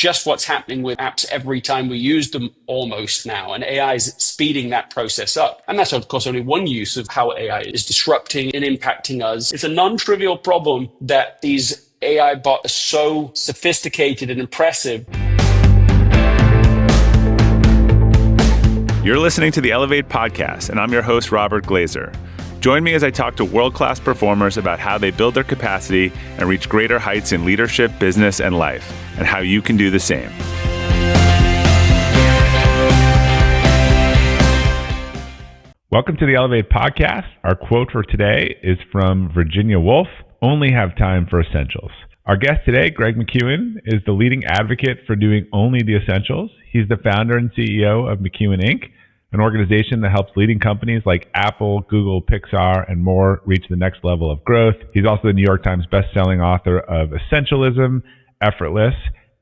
just what's happening with apps every time we use them almost now. And AI is speeding that process up. And that's, of course, only one use of how AI is disrupting and impacting us. It's a non-trivial problem that these AI bots are so sophisticated and impressive. You're listening to the Elevate Podcast, and I'm your host, Robert Glazer. Join me as I talk to world-class performers about how they build their capacity and reach greater heights in leadership, business, and life, and how you can do the same. Welcome to the Elevate Podcast. Our quote for today is from Virginia Woolf, "Only have time for essentials." Our guest today, Greg McKeown, is the leading advocate for doing only the essentials. He's the founder and CEO of McKeown Inc., an organization that helps leading companies like Apple, Google, Pixar, and more reach the next level of growth. He's also the New York Times Bestselling author of Essentialism, Effortless,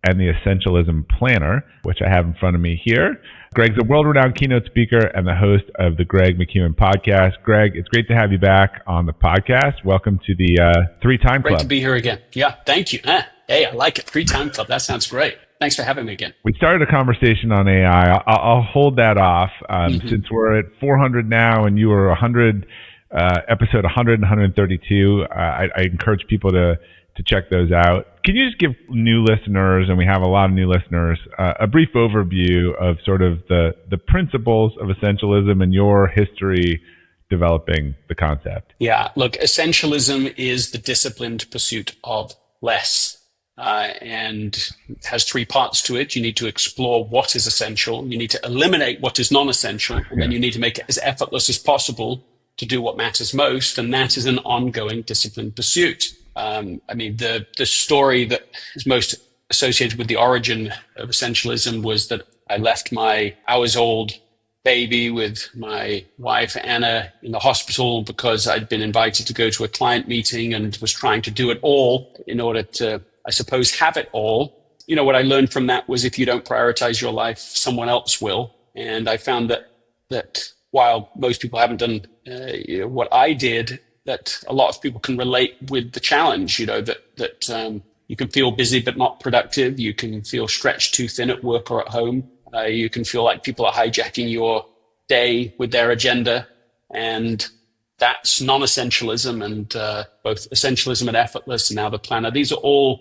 and the Essentialism Planner, which I have in front of me here. Greg's a world-renowned keynote speaker and the host of the Greg McKeown Podcast. Greg, it's great to have you back on the podcast. Welcome to the Three-Time Club. Great to be here again. Yeah, thank you. Hey, I like it. Three-Time Club. That sounds great. Thanks for having me again. We started a conversation on AI. I'll hold that off since we're at 400 now and you were 100, episode 100 and 132. I encourage people to check those out. Can you just give new listeners, and we have a lot of new listeners, a brief overview of sort of the principles of essentialism and your history developing the concept? Yeah, look, essentialism is the disciplined pursuit of less. And it has three parts to it. You need to explore what is essential. You need to eliminate what is non-essential. And then you need to make it as effortless as possible to do what matters most. And that is an ongoing disciplined pursuit. The story that is most associated with the origin of essentialism was that I left my hours-old baby with my wife, Anna, in the hospital because I'd been invited to go to a client meeting and was trying to do it all in order to, I suppose, have it all. You know, what I learned from that was if you don't prioritize your life, someone else will. And I found that while most people haven't done what I did, that a lot of people can relate with the challenge, that you can feel busy but not productive. You can feel stretched too thin at work or at home. You can feel like people are hijacking your day with their agenda. And that's non-essentialism, and both essentialism and effortless and now the planner. These are all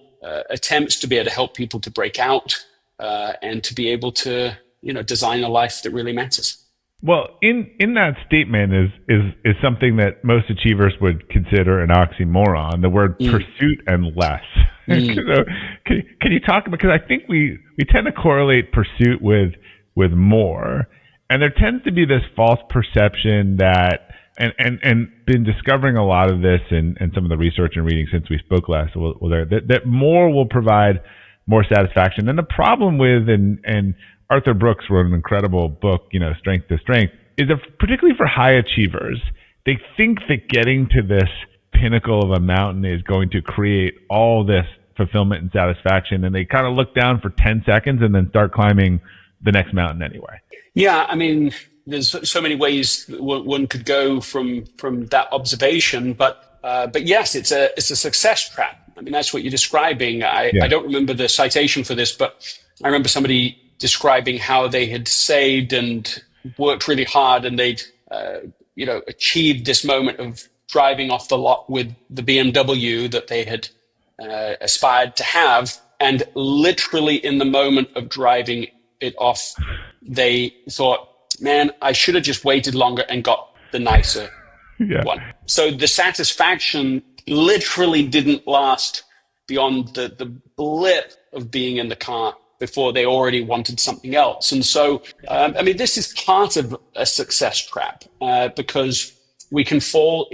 attempts to be able to help people to break out and to be able to, design a life that really matters. Well, in that statement is something that most achievers would consider an oxymoron, the word pursuit and less. So can you talk about, because I think we tend to correlate pursuit with more, and there tends to be this false perception that, and been discovering a lot of this in some of the research and reading since we spoke last, that more will provide more satisfaction. And the problem with, and Arthur Brooks wrote an incredible book, Strength to Strength, is particularly for high achievers, they think that getting to this pinnacle of a mountain is going to create all this fulfillment and satisfaction, and they kind of look down for 10 seconds and then start climbing the next mountain anyway. Yeah, there's so many ways one could go from that observation, but yes, it's a success trap. That's what you're describing. I don't remember the citation for this, but I remember somebody describing how they had saved and worked really hard, and they'd achieved this moment of driving off the lot with the BMW that they had aspired to have, and literally in the moment of driving it off, they thought, man, I should have just waited longer and got the nicer one. So the satisfaction literally didn't last beyond the blip of being in the car before they already wanted something else. And so, this is part of a success trap because we can fall.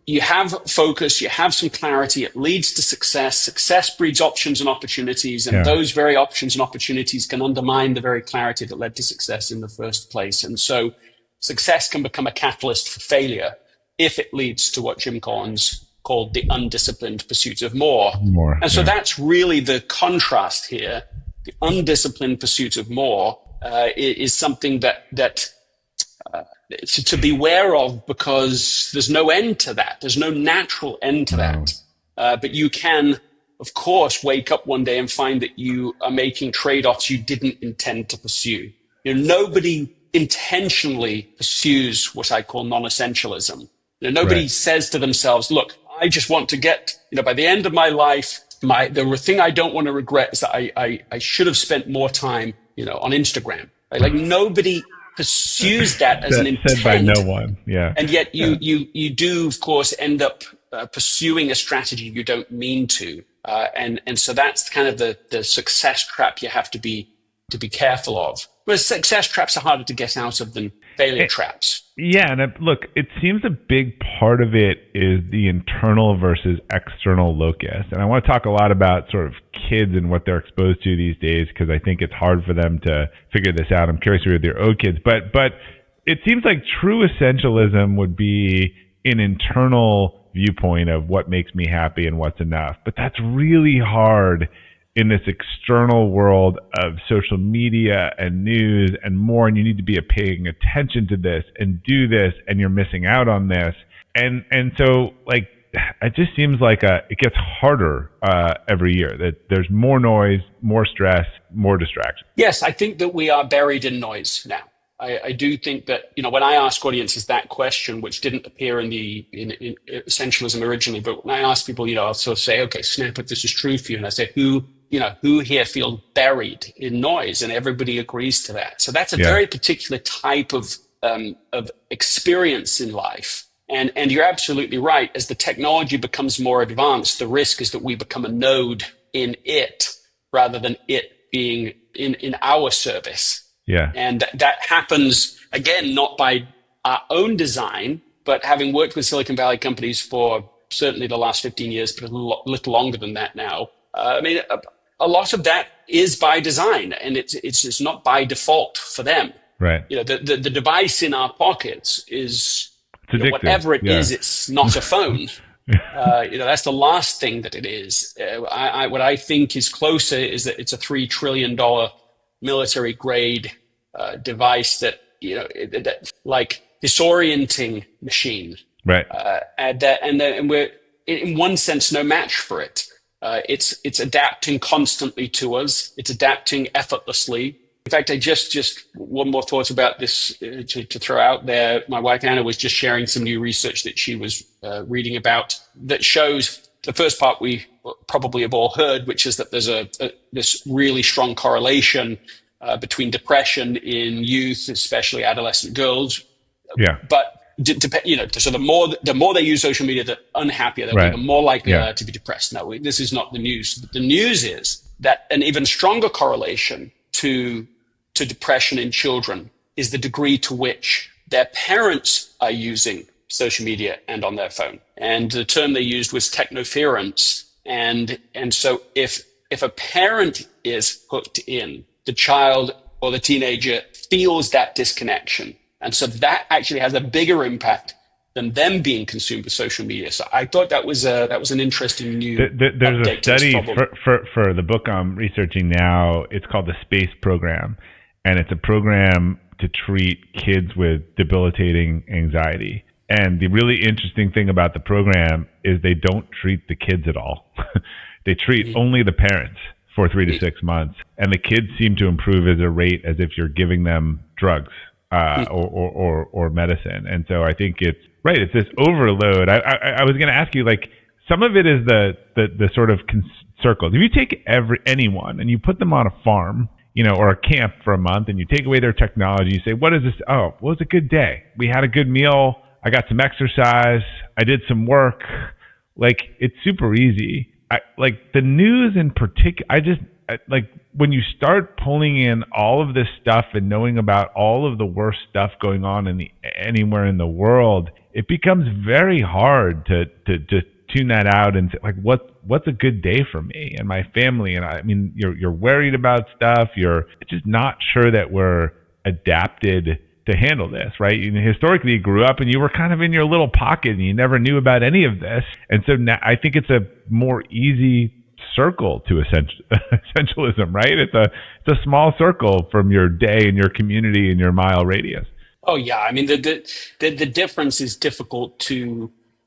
You have focus, you have some clarity, it leads to success. Success breeds options and opportunities, and those very options and opportunities can undermine the very clarity that led to success in the first place. And so success can become a catalyst for failure if it leads to what Jim Collins called the undisciplined pursuit of more. And so that's really the contrast here. The undisciplined pursuit of more is something that to beware of, because there's no end to that. There's no natural end to that. But you can of course, wake up one day and find that you are making trade-offs you didn't intend to pursue. Nobody intentionally pursues what I call non-essentialism. Nobody says to themselves, look, I just want to get, by the end of my life, the thing I don't want to regret is that I should have spent more time, on Instagram. Right? Like nobody pursues that as an intent. Said by no one. Yeah. And yet you do, of course, end up pursuing a strategy you don't mean to. And so that's kind of the success trap you have to be careful of. Whereas success traps are harder to get out of than failure traps. Yeah, and look, it seems a big part of it is the internal versus external locus. And I want to talk a lot about sort of kids and what they're exposed to these days, because I think it's hard for them to figure this out. I'm curious with your own kids. But it seems like true essentialism would be an internal viewpoint of what makes me happy and what's enough. But that's really hard in this external world of social media and news and more, and you need to be paying attention to this and do this, and you're missing out on this. And so, like, it just seems like it gets harder every year, that there's more noise, more stress, more distraction. Yes, I think that we are buried in noise now. I do think that, when I ask audiences that question, which didn't appear in Essentialism originally, but when I ask people, I'll sort of say, okay, snap if this is true for you. And I say, who here feels buried in noise? And everybody agrees to that. So that's a very particular type of experience in life. And you're absolutely right. As the technology becomes more advanced, the risk is that we become a node in it rather than it being in our service. Yeah. And that happens, again, not by our own design, but having worked with Silicon Valley companies for certainly the last 15 years, but a little longer than that now. A lot of that is by design, and it's not by default for them. Right. The device in our pockets is whatever it is. It's not a phone. That's the last thing that it is. What I think is closer is that it's a $3 trillion military grade device that like disorienting machine. Right. And we're in one sense no match for it. It's adapting constantly to us. It's adapting effortlessly. In fact, I just one more thought about this to throw out there. My wife Anna was just sharing some new research that she was reading about that shows the first part we probably have all heard, which is that there's this really strong correlation between depression in youth, especially adolescent girls. Yeah. But so the more they use social media, the unhappier they'll be, the more likely they are to be depressed. No, this is not the news. The news is that an even stronger correlation to depression in children is the degree to which their parents are using social media and on their phone. And the term they used was technoference. And so if a parent is hooked in, the child or the teenager feels that disconnection. And so that actually has a bigger impact than them being consumed with social media. So I thought that was an interesting new There's a study for the book I'm researching now. It's called the SPACE program, and it's a program to treat kids with debilitating anxiety. And the really interesting thing about the program is they don't treat the kids at all. They treat only the parents for 3 to 6 months, and the kids seem to improve at a rate as if you're giving them drugs. Or medicine. And so I think it's this overload. I was going to ask you, like, some of it is the sort of circles. If you take anyone and you put them on a farm, or a camp for a month, and you take away their technology, you say, what is this? Oh, well, it was a good day. We had a good meal. I got some exercise. I did some work. Like, it's super easy. Like the news in particular, when you start pulling in all of this stuff and knowing about all of the worst stuff going on anywhere in the world, it becomes very hard to tune that out and say, like, what's a good day for me and my family? And I mean, you're worried about stuff. You're just not sure that we're adapted to handle this, right? Historically, you grew up and you were kind of in your little pocket and you never knew about any of this. And so now I think it's a more easy circle to essentialism, right? It's a small circle from your day and your community and your mile radius. Oh yeah, I mean the difference is difficult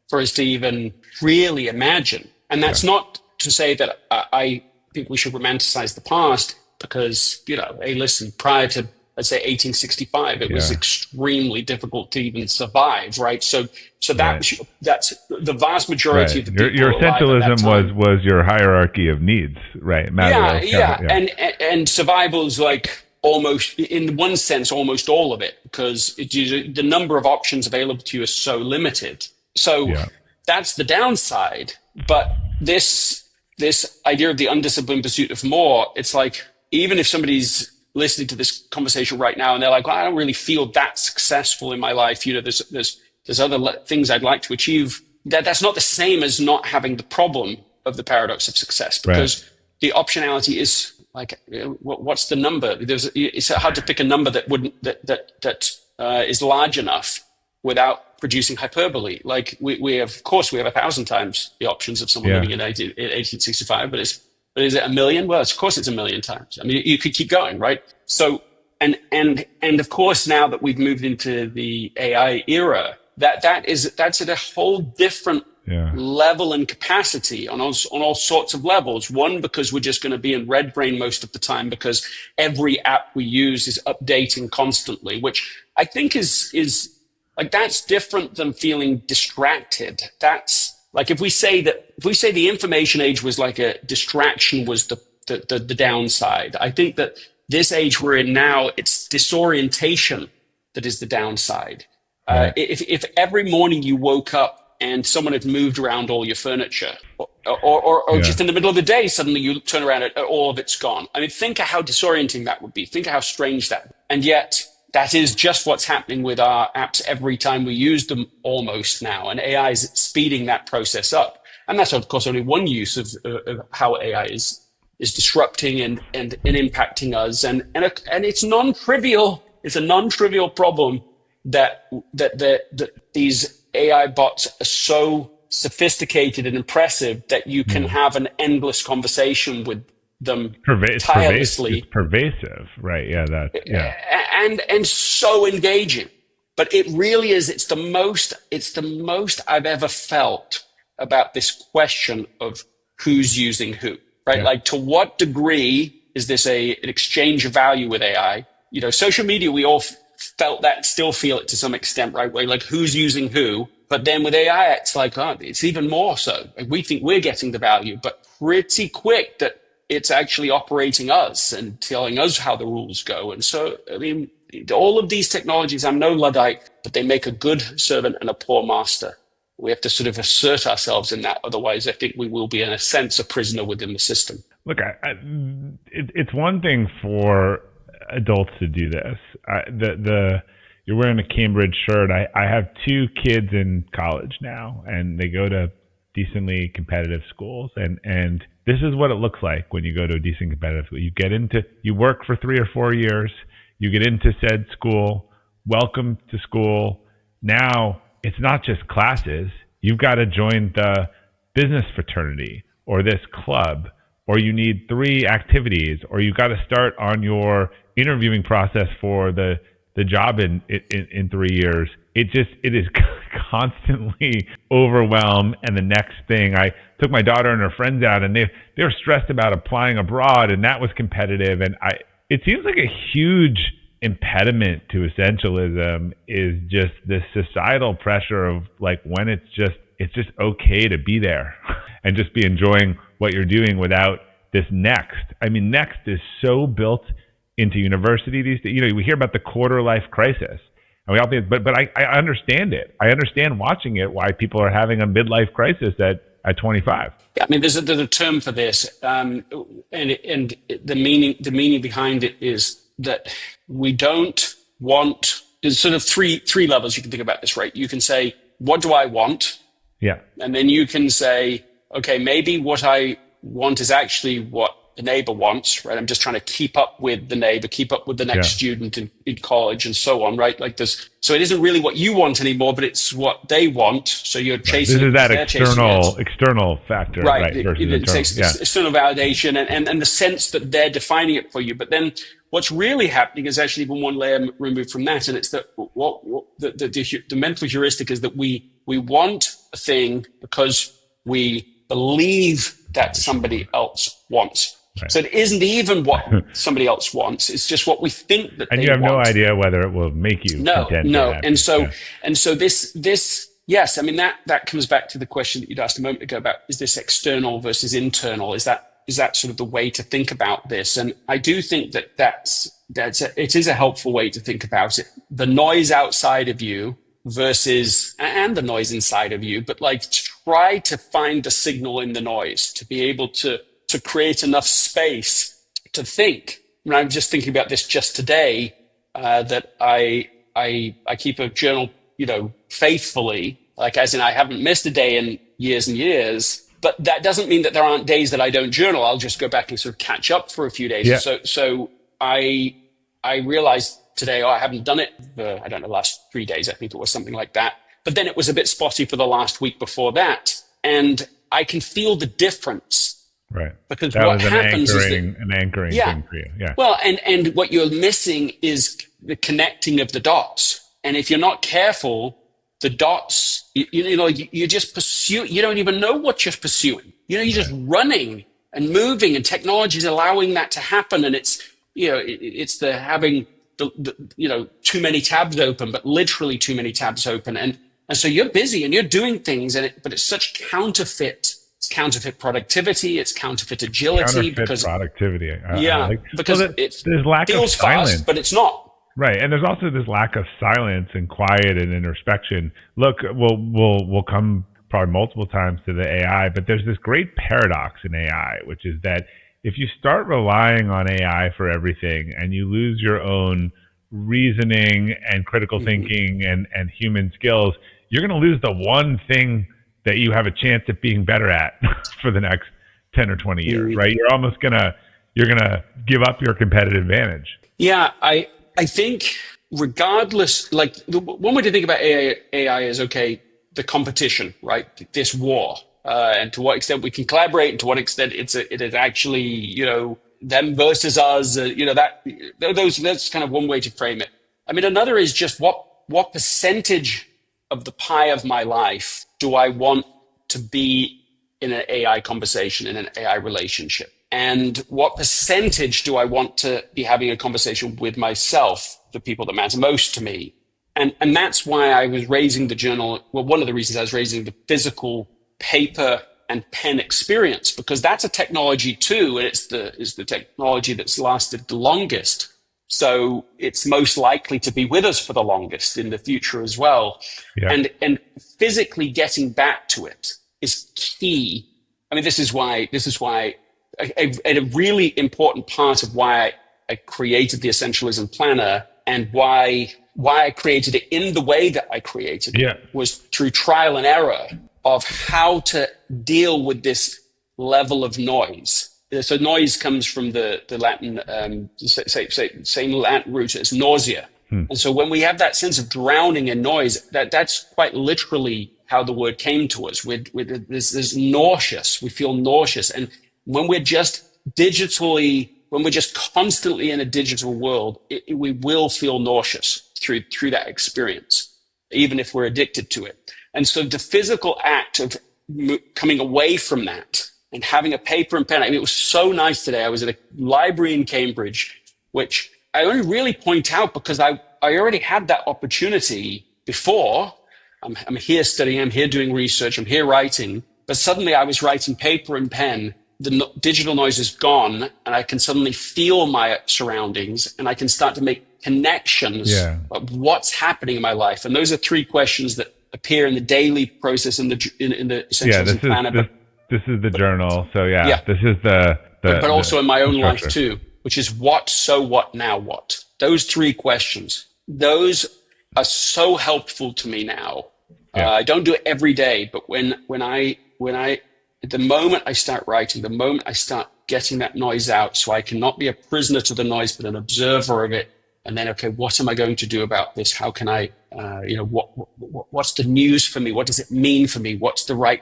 for us to even really imagine, and that's not to say that I think we should romanticize the past because, hey, listen, prior to, let's say 1865, it was extremely difficult to even survive, right? So that's the vast majority of the people. Your essentialism was your hierarchy of needs, right? And survival is like almost, in one sense, almost all of it, because the number of options available to you is so limited. So that's the downside. But this idea of the undisciplined pursuit of more, it's like, even if somebody's listening to this conversation right now and they're like, well, I don't really feel that successful in my life. There's other things I'd like to achieve. That's not the same as not having the problem of the paradox of success, because the optionality is like, what's the number? It's hard to pick a number that is large enough without producing hyperbole. Like we have 1,000 times the options of someone living in 1865, but is it 1 million? Well, of course it's 1 million times. I mean, you could keep going, right? So, and of course, now that we've moved into the AI era, that's at a whole different level and capacity on all sorts of levels. One, because we're just going to be in red brain most of the time because every app we use is updating constantly, which I think is like, that's different than feeling distracted. That's like, if we say the information age was like a distraction was the downside, I think that this age we're in now, it's disorientation that is the downside. If every morning you woke up and someone had moved around all your furniture, or just in the middle of the day, suddenly you turn around and all of it's gone. I mean, think of how disorienting that would be. Think of how strange that. And yet, that is just what's happening with our apps every time we use them almost now. And AI is speeding that process up. And that's, of course, only one use of how AI is disrupting and impacting us. And it's non-trivial. It's a non-trivial problem that these AI bots are so sophisticated and impressive that you can have an endless conversation with them tirelessly. It's pervasive, right? And so engaging. But it really is, it's the most I've ever felt about this question of who's using who, right? Like, to what degree is this an exchange of value with AI? Social media, we all felt that, still feel it to some extent, right? Where like, who's using who? But then with AI, it's like, it's even more so. Like, we think we're getting the value, but pretty quick that it's actually operating us and telling us how the rules go. And so, I mean, all of these technologies, I'm no Luddite, but they make a good servant and a poor master. We have to sort of assert ourselves in that. Otherwise, I think we will be, in a sense, a prisoner within the system. Look, it's one thing for adults to do this. You're wearing a Cambridge shirt. I have 2 kids in college now, and they go to decently competitive schools. And this is what it looks like when you go to a decent competitive school. You work for 3 or 4 years, you get into said school, welcome to school. Now, it's not just classes. You've got to join the business fraternity or this club, or you need 3 activities, or you've got to start on your interviewing process for the job in 3 years. It is constantly overwhelmed. And the next thing, I took my daughter and her friends out, and they were stressed about applying abroad, and that was competitive. And it seems like a huge impediment to essentialism is just this societal pressure of like, when it's just okay to be there and just be enjoying what you're doing without this next. I mean, next is so built into university these days. We hear about the quarter life crisis, and we all think, but I understand it. I understand watching it why people are having a midlife crisis at 25. Yeah, I mean, there's a term for this, and the meaning behind it is that we don't want. There's sort of three levels you can think about this, right? You can say, what do I want? Yeah. And then you can say, okay, maybe what I want is actually what the neighbor wants, right? I'm just trying to keep up with the neighbor, keep up with the next student in college and so on, right? Like this. So it isn't really what you want anymore, but it's what they want. So you're chasing. This is that external factor, right? External validation and the sense that they're defining it for you. But then what's really happening is actually even one layer removed from that. And it's that the mental heuristic is that we want a thing because we believe that somebody else wants. Right. So it isn't even what somebody else wants. It's just what we think that and they you have want. no idea whether it will make you content. No. And so this, yes, I mean, that comes back to the question that you'd asked a moment ago about, is this external versus internal? Is that sort of the way to think about this? And I do think that it is a helpful way to think about it. The noise outside of you versus, and the noise inside of you, but like try to find the signal in the noise to be able to create enough space to think. And I'm just thinking about this just today, that I keep a journal, faithfully, like as in I haven't missed a day in years and years, but that doesn't mean that there aren't days that I don't journal. I'll just go back and sort of catch up for a few days. Yeah. So I realized today, I haven't done it for, I don't know, last 3 days. I think it was something like that. But then it was a bit spotty for the last week before that. And I can feel the difference. Right. Because that what was happens is that, an anchoring thing for you. Yeah. Well, and what you're missing is the connecting of the dots. And if you're not careful, the dots, you just pursue, you don't even know what you're pursuing. You're just running and moving, and technology is allowing that to happen. And it's, it's the having the too many tabs open, but literally too many tabs open. And so you're busy and you're doing things, but it's such counterfeit. It's counterfeit productivity. It's counterfeit agility. Productivity. Because there's lack feels of silence, fast, but it's not. Right, and there's also this lack of silence and quiet and introspection. Look, we'll come probably multiple times to the AI, but there's this great paradox in AI, which is that if you start relying on AI for everything and you lose your own reasoning and critical thinking and human skills, you're going to lose the one thing that you have a chance at being better at for the next 10 or 20 years, right? You're almost you're going to give up your competitive advantage. Yeah, I think regardless, like one way to think about AI is, okay, the competition, right? This war, and to what extent we can collaborate, and to what extent it is actually, them versus us, that's kind of one way to frame it. I mean, another is just what percentage of the pie of my life do I want to be in an AI conversation, in an AI relationship? And what percentage do I want to be having a conversation with myself, the people that matter most to me? And that's why I was raising the journal. Well, one of the reasons I was raising the physical paper and pen experience, because that's a technology too. And it's the technology that's lasted the longest. So it's most likely to be with us for the longest in the future as well. Yeah. And physically getting back to it is key. I mean, this is why a really important part of why I created the Essentialism Planner, and why I created it in the way that I created it was through trial and error of how to deal with this level of noise. So noise comes from the Latin, same Latin root as nausea. And so when we have that sense of drowning in noise, that's quite literally how the word came to us. With this nauseous, we feel nauseous. And when we're just constantly in a digital world, we will feel nauseous through that experience, even if we're addicted to it. And so the physical act of coming away from that and having a paper and pen, I mean, it was so nice today. I was at a library in Cambridge, which I only really point out because I already had that opportunity before. I'm here studying, I'm here doing research, I'm here writing, but suddenly I was writing paper and pen. The digital noise is gone, and I can suddenly feel my surroundings, and I can start to make connections of what's happening in my life. And those are three questions that appear in the daily process in the Essentialism Planner. This is the journal. So this is but also in my own life too, which is what, so what, now what? Those three questions, those are so helpful to me now. I don't do it every day, but when I the moment I start writing, the moment I start getting that noise out, so I cannot be a prisoner to the noise, but an observer of it. And then, okay, what am I going to do about this? How can I, what's the news for me? What does it mean for me? What's the right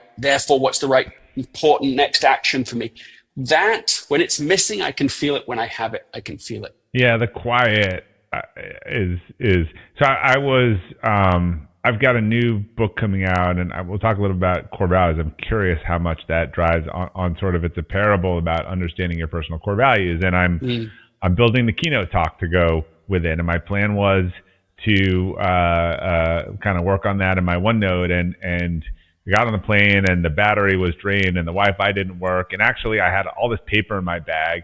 important next action for me? That, when it's missing, I can feel it. When I have it, I can feel it. Yeah, the quiet is so I was I've got a new book coming out, and we'll talk a little about core values. I'm curious how much that drives on sort of, it's a parable about understanding your personal core values. And I'm building the keynote talk to go with it. And my plan was to kind of work on that in my OneNote, and we got on the plane and the battery was drained and the Wi-Fi didn't work. And actually I had all this paper in my bag.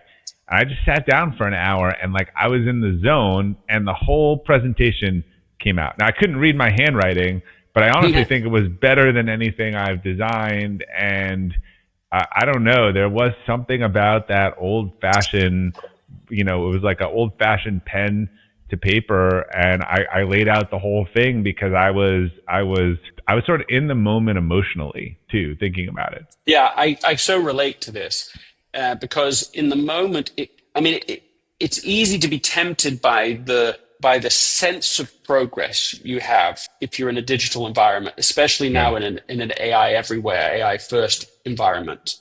And I just sat down for an hour and like I was in the zone, and the whole presentation came out. Now I couldn't read my handwriting, but I honestly think it was better than anything I've designed. And I don't know, there was something about that old-fashioned, it was like an old-fashioned pen to paper, and I laid out the whole thing because I was sort of in the moment emotionally too, thinking about it. Yeah, I so relate to this because in the moment, it's easy to be tempted by the sense of progress you have if you're in a digital environment, especially now in an AI everywhere, AI first environment.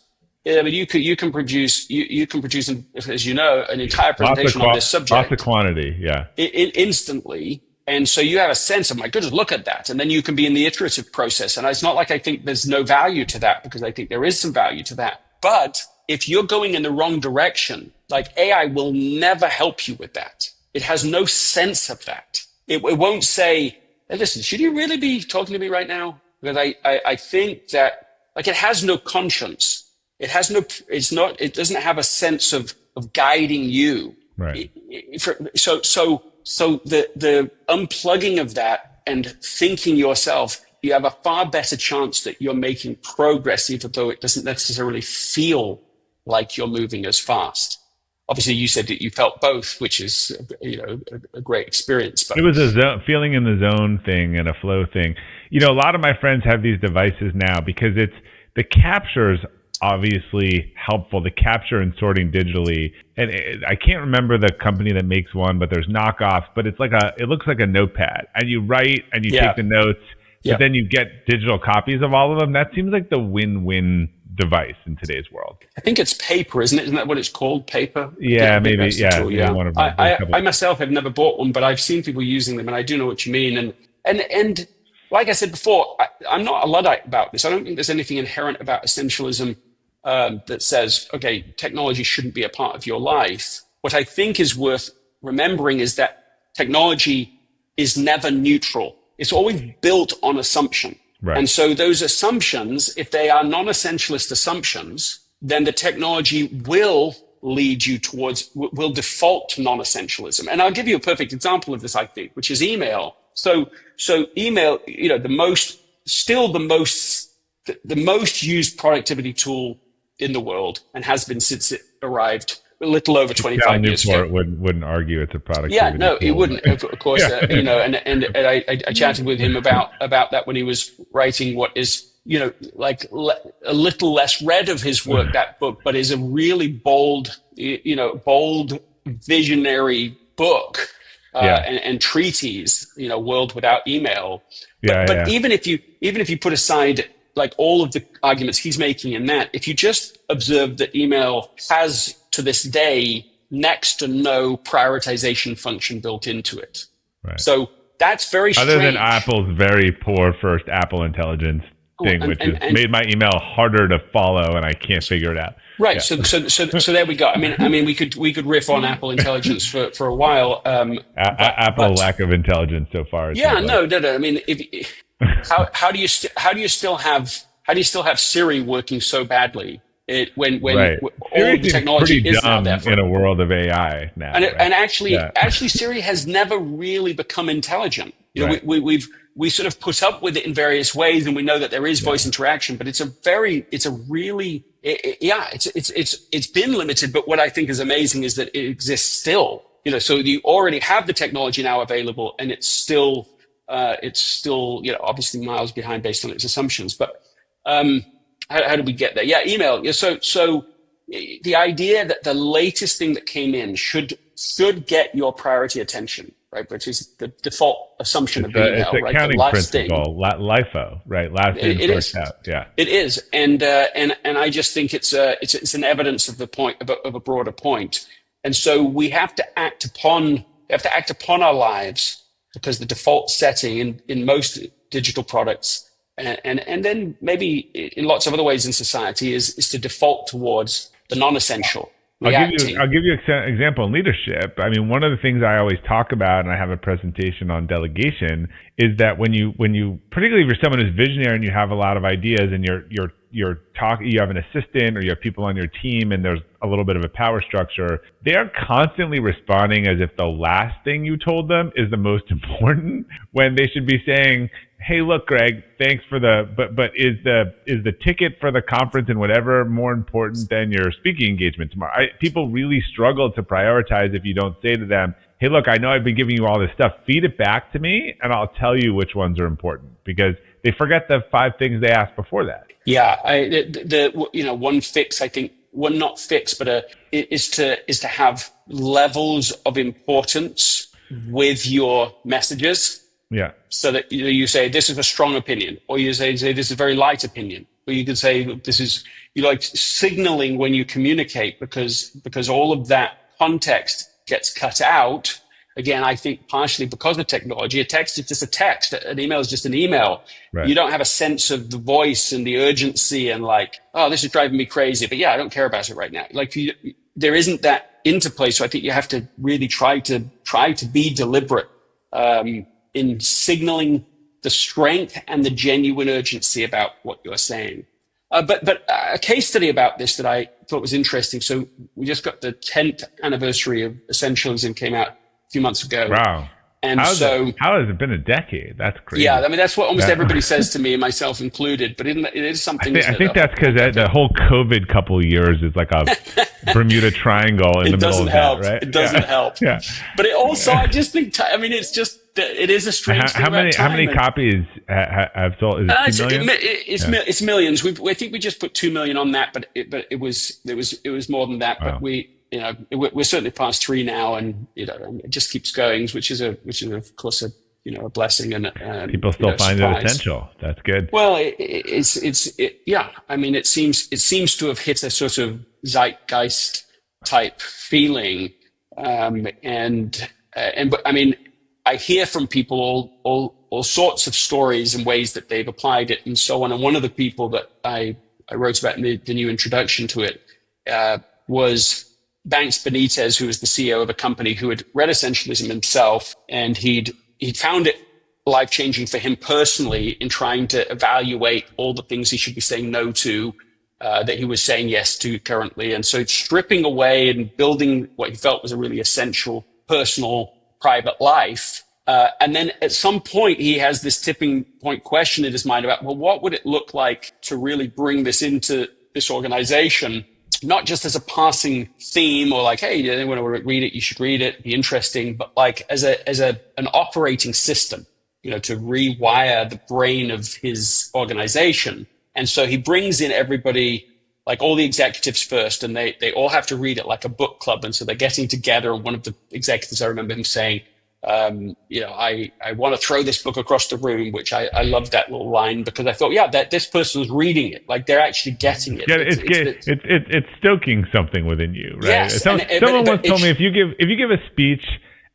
Yeah, but you can produce, as you know, an entire presentation on this subject. Lots of quantity, yeah. Instantly. And so you have a sense of, my goodness, look at that. And then you can be in the iterative process. And it's not like I think there's no value to that, because I think there is some value to that. But if you're going in the wrong direction, like AI will never help you with that. It has no sense of that. It won't say, hey, listen, should you really be talking to me right now? Because I think that, like, it has no conscience. It doesn't have a sense of guiding you. Right. So the unplugging of that and thinking yourself, you have a far better chance that you're making progress, even though it doesn't necessarily feel like you're moving as fast. Obviously, you said that you felt both, which is a great experience. But it was a feeling in the zone thing and a flow thing. A lot of my friends have these devices now because the captures obviously helpful, the capture and sorting digitally. And I can't remember the company that makes one, but there's knockoffs, but it looks like a notepad, and you write and you take the notes, but then you get digital copies of all of them. That seems like the win-win device in today's world. I think it's paper, isn't it? Isn't that what it's called? Paper? Yeah, maybe. Yeah. One of them. I myself have never bought one, but I've seen people using them, and I do know what you mean. And like I said before, I'm not a Luddite about this. I don't think there's anything inherent about essentialism that says, okay, technology shouldn't be a part of your life. What I think is worth remembering is that technology is never neutral. It's always built on assumption. Right. And so those assumptions, if they are non-essentialist assumptions, then the technology will default to non-essentialism. And I'll give you a perfect example of this, I think, which is email. So email, the most used productivity tool in the world, and has been since it arrived a little over 25 years ago. Wouldn't argue it's a productivity tool. Yeah, no, tool. it wouldn't. Of course, and I chatted with him about that when he was writing what is, like a little less read of his work, that book, but is a really bold visionary book. And treatise, World Without Email. But even if you put aside like all of the arguments he's making in that, if you just observe that email has to this day next to no prioritization function built into it. Right. So that's very strange. Other than Apple's very poor first Apple Intelligence thing, which has made my email harder to follow, and I can't figure it out. Right. Yeah. So there we go. I mean, we could riff on Apple Intelligence for a while. Apple lack of intelligence so far. Yeah. No. I mean, how do you still have Siri working so badly? When right. all the technology is now there in a world of AI now. And actually, Siri has never really become intelligent. We sort of put up with it in various ways, and we know that there is voice interaction, but it's been limited. But what I think is amazing is that it exists still. So you already have the technology now available, and it's still obviously miles behind based on its assumptions. But how did we get there? Yeah, email. Yeah, so the idea that the latest thing that came in should get your priority attention. Right, which is the default assumption of email, it's right? Accounting the last principle, LIFO, right? Last in, first out. Yeah, it is, and I just think it's an evidence of the point of a broader point, and so we have to act upon our lives, because the default setting in most digital products. And then maybe in lots of other ways in society is to default towards the non-essential. I'll give you an example in leadership. I mean, one of the things I always talk about, and I have a presentation on delegation, is that when you particularly if you're someone who's visionary and you have a lot of ideas and you have an assistant or you have people on your team and there's a little bit of a power structure, they are constantly responding as if the last thing you told them is the most important, when they should be saying, hey, look, Greg, thanks for but is the ticket for the conference and whatever more important than your speaking engagement tomorrow? People really struggle to prioritize if you don't say to them, hey, look, I know I've been giving you all this stuff. Feed it back to me and I'll tell you which ones are important, because they forget the 5 things they asked before that. Yeah, one fix, I think, one not fix, but is to have levels of importance with your messages. Yeah. So that you say this is a strong opinion, or you say this is a very light opinion, or you could say this is signaling when you communicate, because all of that context gets cut out. Again, I think partially because of technology. A text is just a text. An email is just an email. Right. You don't have a sense of the voice and the urgency and oh, this is driving me crazy, but yeah, I don't care about it right now. There isn't that interplay. So I think you have to really try to be deliberate in signaling the strength and the genuine urgency about what you're saying. But a case study about this that I thought was interesting. So we just got the 10th anniversary of Essentialism came out a few months ago. Wow. And how has it been a decade? That's crazy. Yeah, I mean, that's what almost everybody says to me, myself included. But it is something. I think that's because the whole COVID couple of years is like a Bermuda Triangle in the middle of that, right? It doesn't help. Yeah. But it also, I just think, it's just, it is a strange thing about time. How many copies have sold? Is it 2 million? It's millions. I think we just put 2 million on that, but it was more than that. Wow. But we're certainly past 3 now, and it just keeps going, which is of course a blessing, and people still find it essential. That's good. Well, yeah. I mean, it seems to have hit a sort of zeitgeist type feeling, and I mean, I hear from people all sorts of stories and ways that they've applied it and so on. And one of the people that I wrote about in the new introduction to it was Banks Benitez, who was the CEO of a company who had read Essentialism himself, and he'd found it life-changing for him personally in trying to evaluate all the things he should be saying no to, that he was saying yes to currently. And so stripping away and building what he felt was a really essential personal private life. And then at some point, he has this tipping point question in his mind about, well, what would it look like to really bring this into this organization? Not just as a passing theme or hey, you want to read it, you should read it, be interesting, but as an operating system, to rewire the brain of his organization. And so he brings in everybody, all the executives first, and they all have to read it like a book club. And so they're getting together. And one of the executives, I remember him saying, I want to throw this book across the room, which I love that little line, because I thought, yeah, that this person's reading it, they're actually getting it. Yeah, it's stoking something within you, right? Yes, someone once told me if you give a speech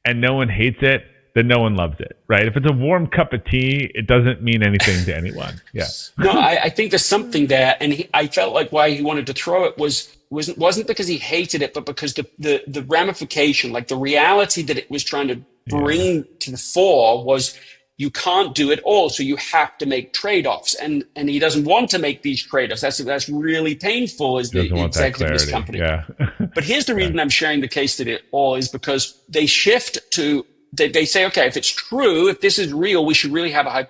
and no one hates it, then no one loves it, right? If it's a warm cup of tea, it doesn't mean anything to anyone. Yeah. No, I think there's something there, and I felt like why he wanted to throw it wasn't because he hated it, but because the ramification, the reality that it was trying to bring to the fore was you can't do it all, so you have to make trade-offs, and he doesn't want to make these trade-offs. That's really painful as the executive of this company. Yeah. But here's the reason I'm sharing the case study at all is because they shift to they say, okay, if it's true, if this is real, we should really have a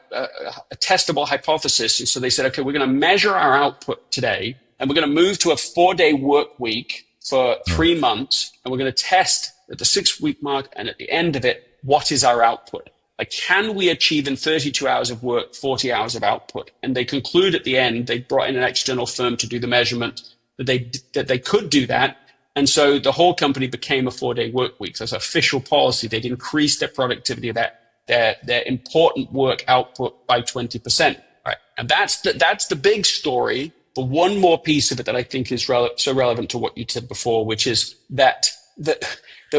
testable hypothesis. And so they said, okay, we're going to measure our output today, and we're going to move to a 4-day work week for 3 months, and we're going to test at the 6-week mark, and at the end of it, what is our output? Can we achieve in 32 hours of work 40 hours of output? And they conclude at the end, they brought in an external firm to do the measurement, that they could do that. And so the whole company became a 4-day work week. So as official policy, they'd increased their productivity of their important work output by 20%. Right. And that's the big story. But one more piece of it that I think is so relevant to what you said before, which is that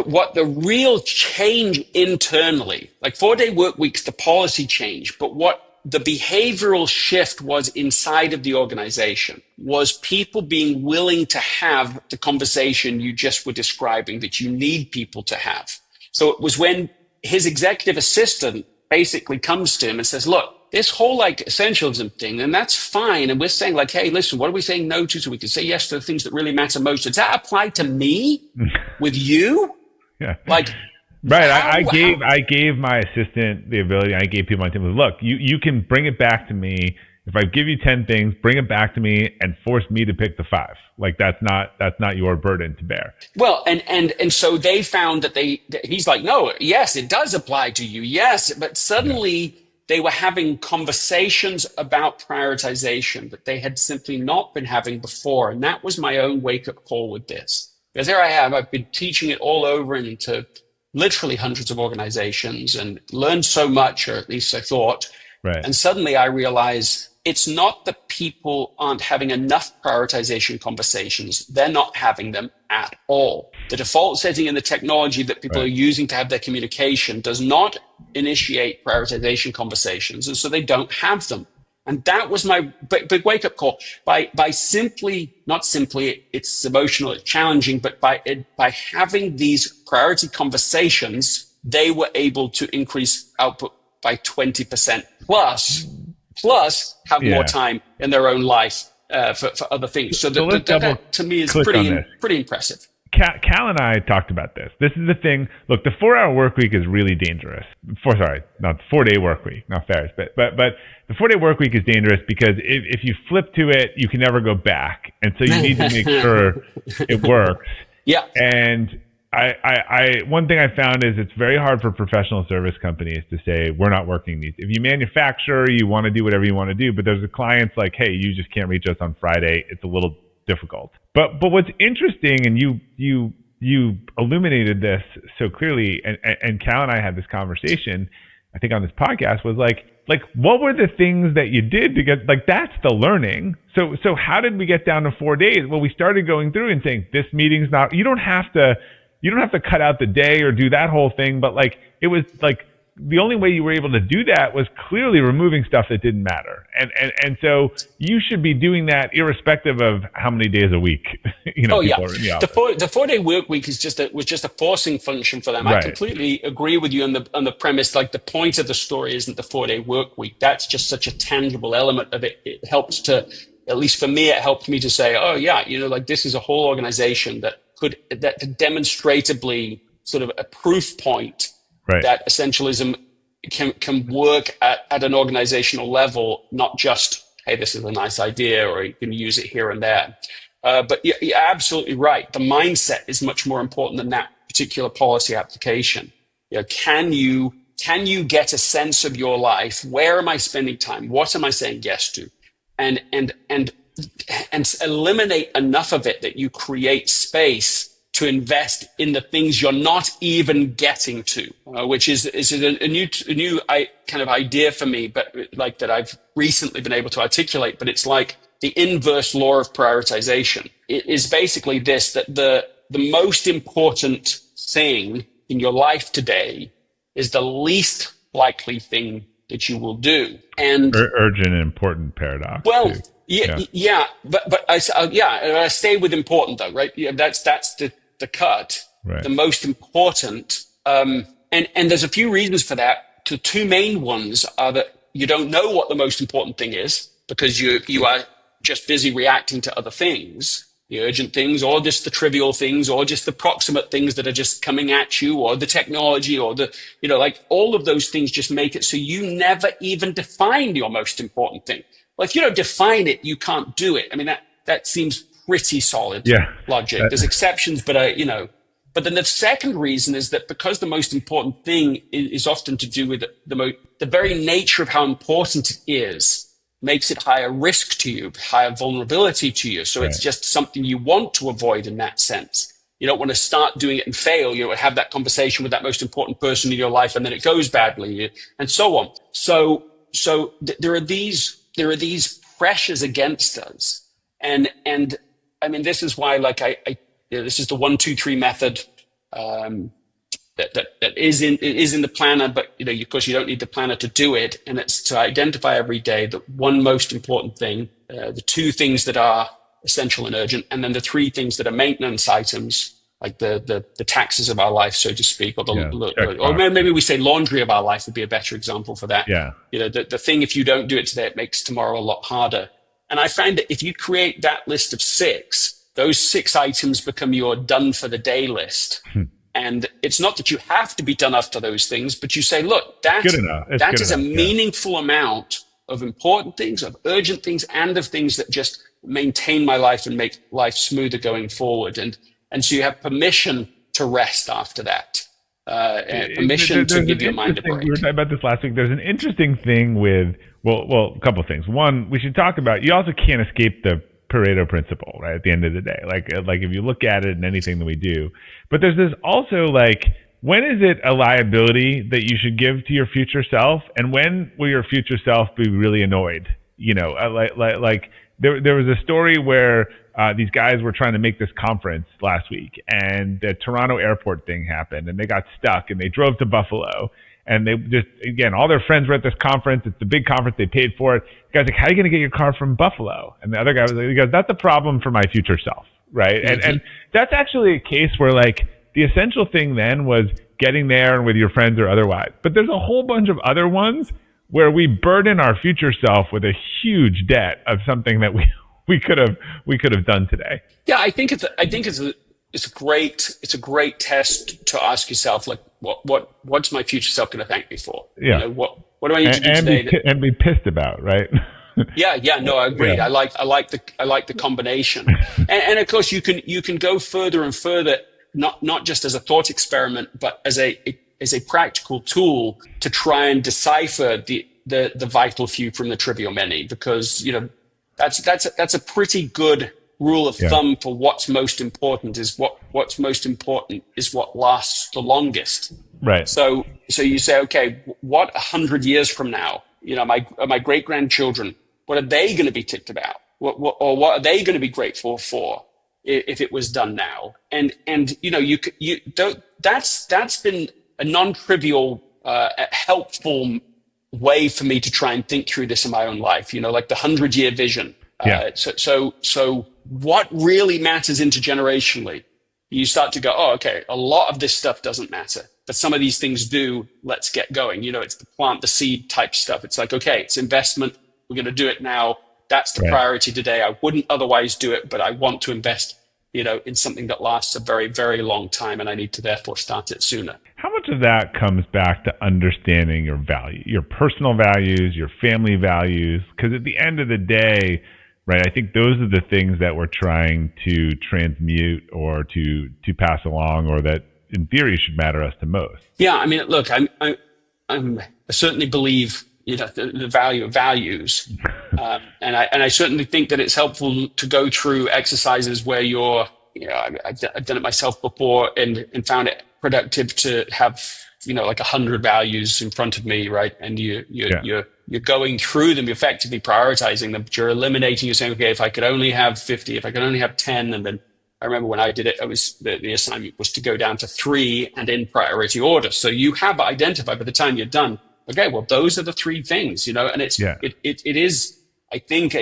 what the real change internally, 4-day work weeks, the policy change, but what the behavioral shift was inside of the organization, was people being willing to have the conversation you just were describing that you need people to have. So it was when his executive assistant basically comes to him and says, look, this whole like essentialism thing, and that's fine. And we're saying like, hey, listen, what are we saying no to so we can say yes to the things that really matter most? Does that apply to me with you? Yeah. Like, right. I gave my assistant the ability. I gave people my team. Look, you can bring it back to me. If I give you 10 things, bring it back to me and force me to pick the 5. Like that's not your burden to bear. Well, and so they found that he's like, no, yes, it does apply to you. Yes. But suddenly they were having conversations about prioritization that they had simply not been having before. And that was my own wake up call with this. Because there I've been teaching it all over and into literally hundreds of organizations and learned so much, or at least I thought. Right. And suddenly I realize it's not that people aren't having enough prioritization conversations. They're not having them at all. The default setting in the technology that people are using to have their communication does not initiate prioritization conversations. And so they don't have them. And that was my big wake up call. By simply, not simply, it's emotional, it's challenging, but by having these priority conversations, they were able to increase output by 20% plus have more time in their own life for other things. So that to me is pretty impressive. Cal and I talked about this. This is the thing. Look, the 4-hour work week is really dangerous. Not the 4-day work week, not Ferris, but the 4-day work week is dangerous because if you flip to it, you can never go back. And so you need to make sure it works. Yeah. And I one thing I found is it's very hard for professional service companies to say, we're not working these. If you manufacture, you want to do whatever you want to do, but there's a client's like, hey, you just can't reach us on Friday. It's a little difficult. But what's interesting, and you illuminated this so clearly, and Cal and I had this conversation, I think on this podcast, was like what were the things that you did to get, like, that's the learning. So how did we get down to 4 days? Well, we started going through and saying, this meeting's not, you don't have to cut out the day or do that whole thing, but like, it was like, the only way you were able to do that was clearly removing stuff that didn't matter. And so you should be doing that irrespective of how many days a week, people are in the office. The 4-day work week was just a forcing function for them. Right. I completely agree with you on the premise. Like, the point of the story isn't the 4-day work week. That's just such a tangible element of it. It helps to, at least for me, it helped me to say, oh yeah, like, this is a whole organization that demonstratably sort of a proof point that essentialism can work at an organizational level, not just, hey, this is a nice idea, or you can use it here and there. But you're absolutely right. The mindset is much more important than that particular policy application. Can you get a sense of your life? Where am I spending time? What am I saying yes to? And eliminate enough of it that you create space to invest in the things you're not even getting to, which is a new kind of idea for me, but like that I've recently been able to articulate. But it's like the inverse law of prioritization. It is basically this, that the most important thing in your life today is the least likely thing that you will do. And urgent and important paradox. Well, yeah, but I stay with important though, right? Yeah, that's the cut. Right. The most important, and there's a few reasons for that. The two main ones are that you don't know what the most important thing is because you are just busy reacting to other things, the urgent things, or just the trivial things, or just the proximate things that are just coming at you, or the technology, or the, like, all of those things just make it so you never even define your most important thing. Well, if you don't define it, you can't do it. I mean, that seems pretty solid logic. There's exceptions, but But then the second reason is that because the most important thing is often to do with the very nature of how important it is, makes it higher risk to you, higher vulnerability to you. So it's just something you want to avoid in that sense. You don't want to start doing it and fail. You have that conversation with that most important person in your life, and then it goes badly, and so on. So there are these pressures against us, and I mean, this is why, like, this is the 1, 2, 3 method. that is in the planner, but of course you don't need the planner to do it. And it's to identify every day the one most important thing, the two things that are essential and urgent, and then the three things that are maintenance items, like the taxes of our life, so to speak, or maybe we say laundry of our life would be a better example for that. Yeah. The thing, if you don't do it today, it makes tomorrow a lot harder. And I find that if you create that list of 6, those 6 items become your done for the day list. And it's not that you have to be done after those things, but you say, look, that is a meaningful amount of important things, of urgent things, and of things that just maintain my life and make life smoother going forward. And so you have permission to rest after that. Permission to give your mind a break. We were talking about this last week. There's an interesting thing with, well, a couple of things. One, we should talk about, you also can't escape the Pareto principle, right? At the end of the day, like if you look at it in anything that we do, but there's this also when is it a liability that you should give to your future self, and when will your future self be really annoyed? There was a story where these guys were trying to make this conference last week, and the Toronto airport thing happened, and they got stuck, and they drove to Buffalo. And they just, again, all their friends were at this conference. It's a big conference. They paid for it. The guy's like, how are you going to get your car from Buffalo? And the other guy was like, he goes, that's a problem for my future self, right? Mm-hmm. And that's actually a case where the essential thing then was getting there and with your friends or otherwise. But there's a whole bunch of other ones where we burden our future self with a huge debt of something that we could have done today. Yeah, I think it's a great test to ask yourself, what's my future self going to thank me for? Yeah. What do I need to do today? And be pissed about, right? Yeah, no, I agree. Yeah. I like the combination, and of course you can go further and further, not just as a thought experiment, but as a practical tool to try and decipher the vital few from the trivial many, because that's a pretty good rule of thumb for what's most important is what's most important is what lasts the longest. Right. So you say, okay, what 100 years from now, my great grandchildren, what are they going to be ticked about? What are they going to be grateful for if it was done now? And that's been a non-trivial, helpful way for me to try and think through this in my own life. Like the 100-year vision. So what really matters intergenerationally? You start to go, oh, okay, a lot of this stuff doesn't matter, but some of these things do. Let's get going. It's the plant the seed type stuff. It's like, okay, it's investment. We're going to do it now. That's the priority today. I wouldn't otherwise do it, but I want to invest, in something that lasts a very, very long time, and I need to therefore start it sooner. How much of that comes back to understanding your value, your personal values, your family values? Because at the end of the day, right, I think those are the things that we're trying to transmute or to pass along, or that in theory should matter us the most. Yeah, I mean, look, I certainly believe the value of values, and I certainly think that it's helpful to go through exercises where I've done it myself before and found it productive to have 100 values in front of me, right? And you're going through them, you're effectively prioritizing them, but you're eliminating. You're saying, okay, if I could only have 50, if I could only have 10, and then I remember when I did it, the assignment was to go down to 3 and in priority order. So you have identified by the time you're done, okay, well, those are the 3 things, and it is, I think,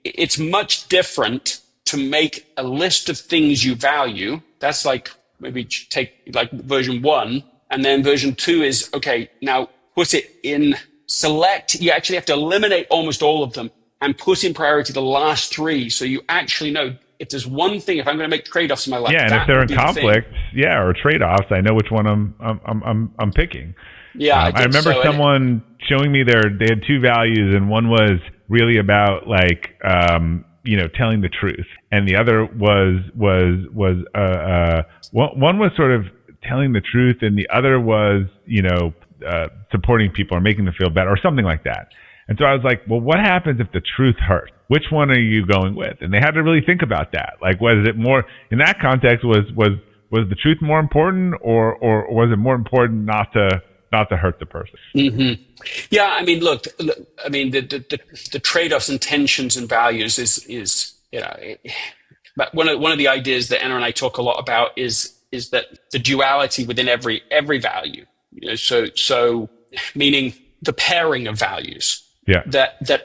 it's much different to make a list of things you value. That's like, maybe take version 1, and then version 2 is, okay, now put it in select. You actually have to eliminate almost all of them and put in priority the last 3. So you actually know if there's one thing, if I'm going to make trade-offs in my life. Yeah, and if they're in conflict, or trade-offs, I know which one I'm picking. Yeah, I remember someone showing me they had 2 values, and one was really about telling the truth, and the other was one was sort of telling the truth, and the other was supporting people or making them feel better or something like that. And so I was like, well, what happens if the truth hurts? Which one are you going with? And they had to really think about that. Like, was it more in that context? Was the truth more important, or was it more important not to hurt the person? Mm-hmm. Yeah, I mean, look, the trade-offs and tensions and values is but one of the ideas that Anna and I talk a lot about is is that the duality within every value. So meaning the pairing of values. Yeah. That they're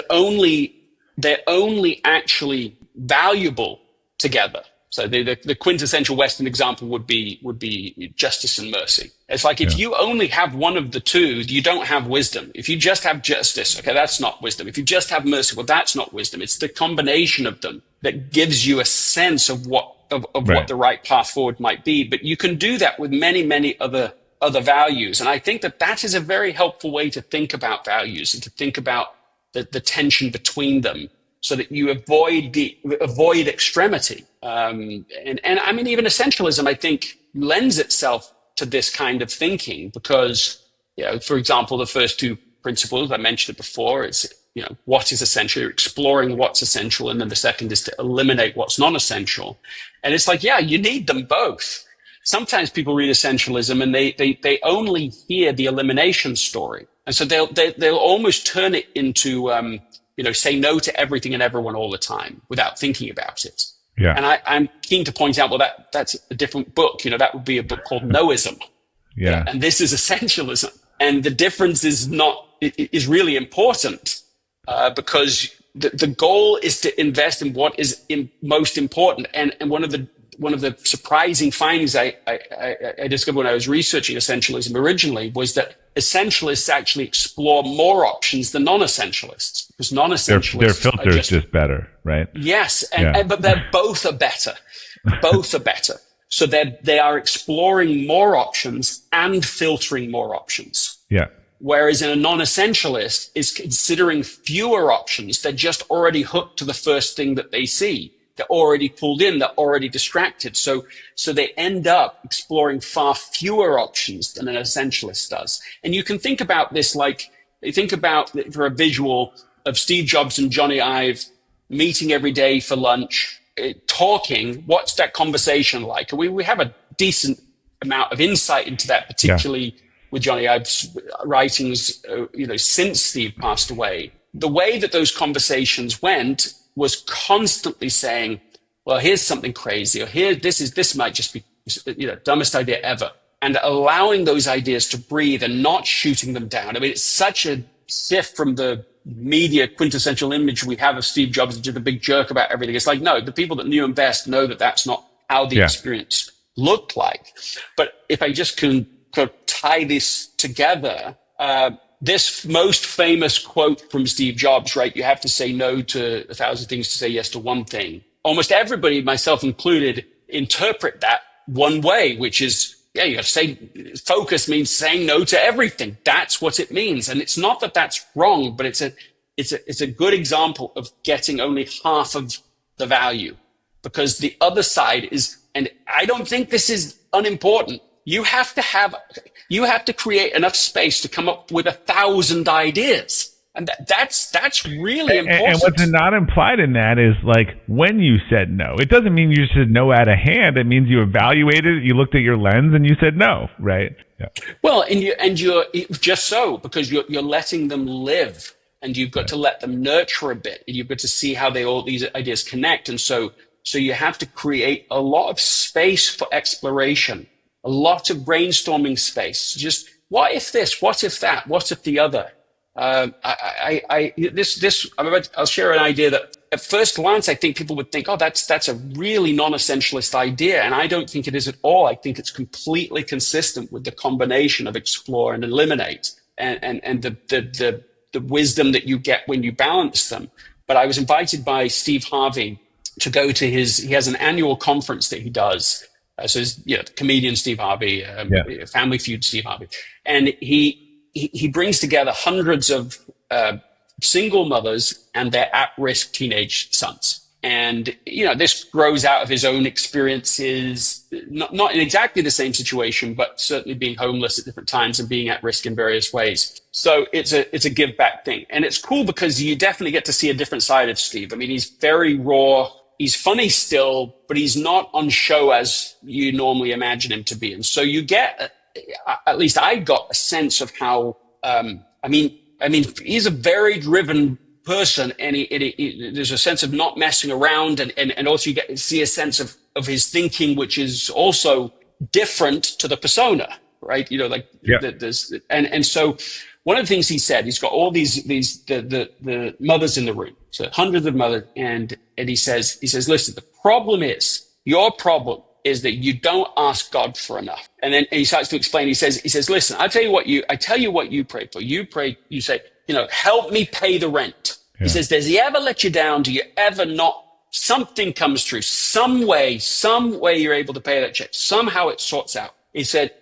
only actually valuable together. So the quintessential Western example would be justice and mercy. It's like if you only have one of the two, you don't have wisdom. If you just have justice, okay, that's not wisdom. If you just have mercy, well, that's not wisdom. It's the combination of them that gives you a sense of what what the right path forward might be. But you can do that with many other values. And I think that is a very helpful way to think about values and to think about the tension between them, so that you avoid extremity. And I mean, even essentialism, I think, lends itself to this kind of thinking because, for example, the first two principles, I mentioned it before, it's, what is essential, you're exploring what's essential. And then the second is to eliminate what's non-essential. And it's like, you need them both. Sometimes people read essentialism and they only hear the elimination story. And so they'll almost turn it into, say no to everything and everyone all the time without thinking about it. Yeah. And I'm keen to point out, well, that's a different book. That would be a book called Noism. Yeah. And this is essentialism. And the difference is really important because the goal is to invest in what is most important. And one of the surprising findings I discovered when I was researching essentialism originally was that essentialists actually explore more options than non-essentialists, because non-essentialists their filter is just better, right? Yes, but both are better. Both are better. So they are exploring more options and filtering more options. Yeah. Whereas in a non-essentialist is considering fewer options. They're just already hooked to the first thing that they see. They're already pulled in. They're already distracted. So they end up exploring far fewer options than an essentialist does. And you can think about this think about for a visual of Steve Jobs and Johnny Ive meeting every day for lunch, talking. What's that conversation like? We have a decent amount of insight into that, particularly with Johnny Ive's writings, since Steve passed away. The way that those conversations went was constantly saying, well, here's something crazy, or this might just be, dumbest idea ever. And allowing those ideas to breathe and not shooting them down. I mean, it's such a shift from the media quintessential image we have of Steve Jobs into the big jerk about everything. It's like, no, the people that knew him best know that that's not how the experience looked like. But if I just can tie this together, this most famous quote from Steve Jobs, right? You have to say no to 1,000 things to say yes to one thing. Almost everybody, myself included, interpret that one way, which is, you have to say focus means saying no to everything. That's what it means. And it's not that that's wrong, but it's a good example of getting only half of the value, because the other side is, and I don't think this is unimportant. You have to create enough space to come up with 1,000 ideas. And that's really important. And what's not implied in that is, like, when you said no, it doesn't mean you said no out of hand. It means you evaluated it, you looked at your lens, and you said no, right? Yeah. Well, and you're just so, because you're letting them live, and you've got to let them nurture a bit, and you've got to see how all these ideas connect. And so you have to create a lot of space for exploration. A lot of brainstorming space. Just what if this? What if that? What if the other? I'll share an idea that at first glance I think people would think, oh, that's a really non-essentialist idea, and I don't think it is at all. I think it's completely consistent with the combination of explore and eliminate, and the wisdom that you get when you balance them. But I was invited by Steve Harvey to go to he has an annual conference that he does. So the comedian Steve Harvey, Family Feud Steve Harvey, and he brings together hundreds of single mothers and their at-risk teenage sons. And this grows out of his own experiences, not in exactly the same situation, but certainly being homeless at different times and being at risk in various ways. So it's a give back thing, and it's cool because you definitely get to see a different side of Steve. I mean, he's very raw. He's funny still, but he's not on show as you normally imagine him to be. And so you get, at least I got a sense of how, I mean, he's a very driven person, and there's a sense of not messing around. And also you get to see a sense of of his thinking, which is also different to the persona, right? There's so one of the things he said, he's got all the mothers in the room, so hundreds of mothers, and he says, listen, your problem is that you don't ask God for enough. And then he starts to explain. He says, listen, I tell you what you pray for. You say, help me pay the rent. Yeah. He says, does he ever let you down? Do you ever not? Something comes through, some way you're able to pay that check. Somehow it sorts out. He said,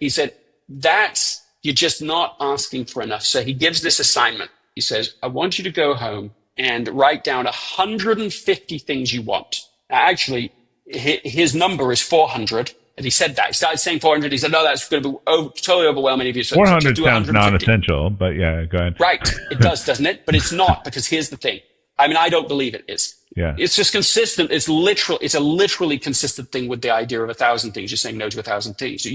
you're just not asking for enough. So he gives this assignment. He says, I want you to go home and write down 150 things you want. Now, actually, his number is 400. And he said that. He started saying 400. He said, no, that's going to be totally overwhelming of you. So 400 sounds non-essential, but yeah, go ahead. Right. It does, doesn't it? But it's not, because here's the thing. I mean, I don't believe it is. Yeah. It's just consistent. It's a literally consistent thing with the idea of 1,000 things. You're saying no to 1,000 things.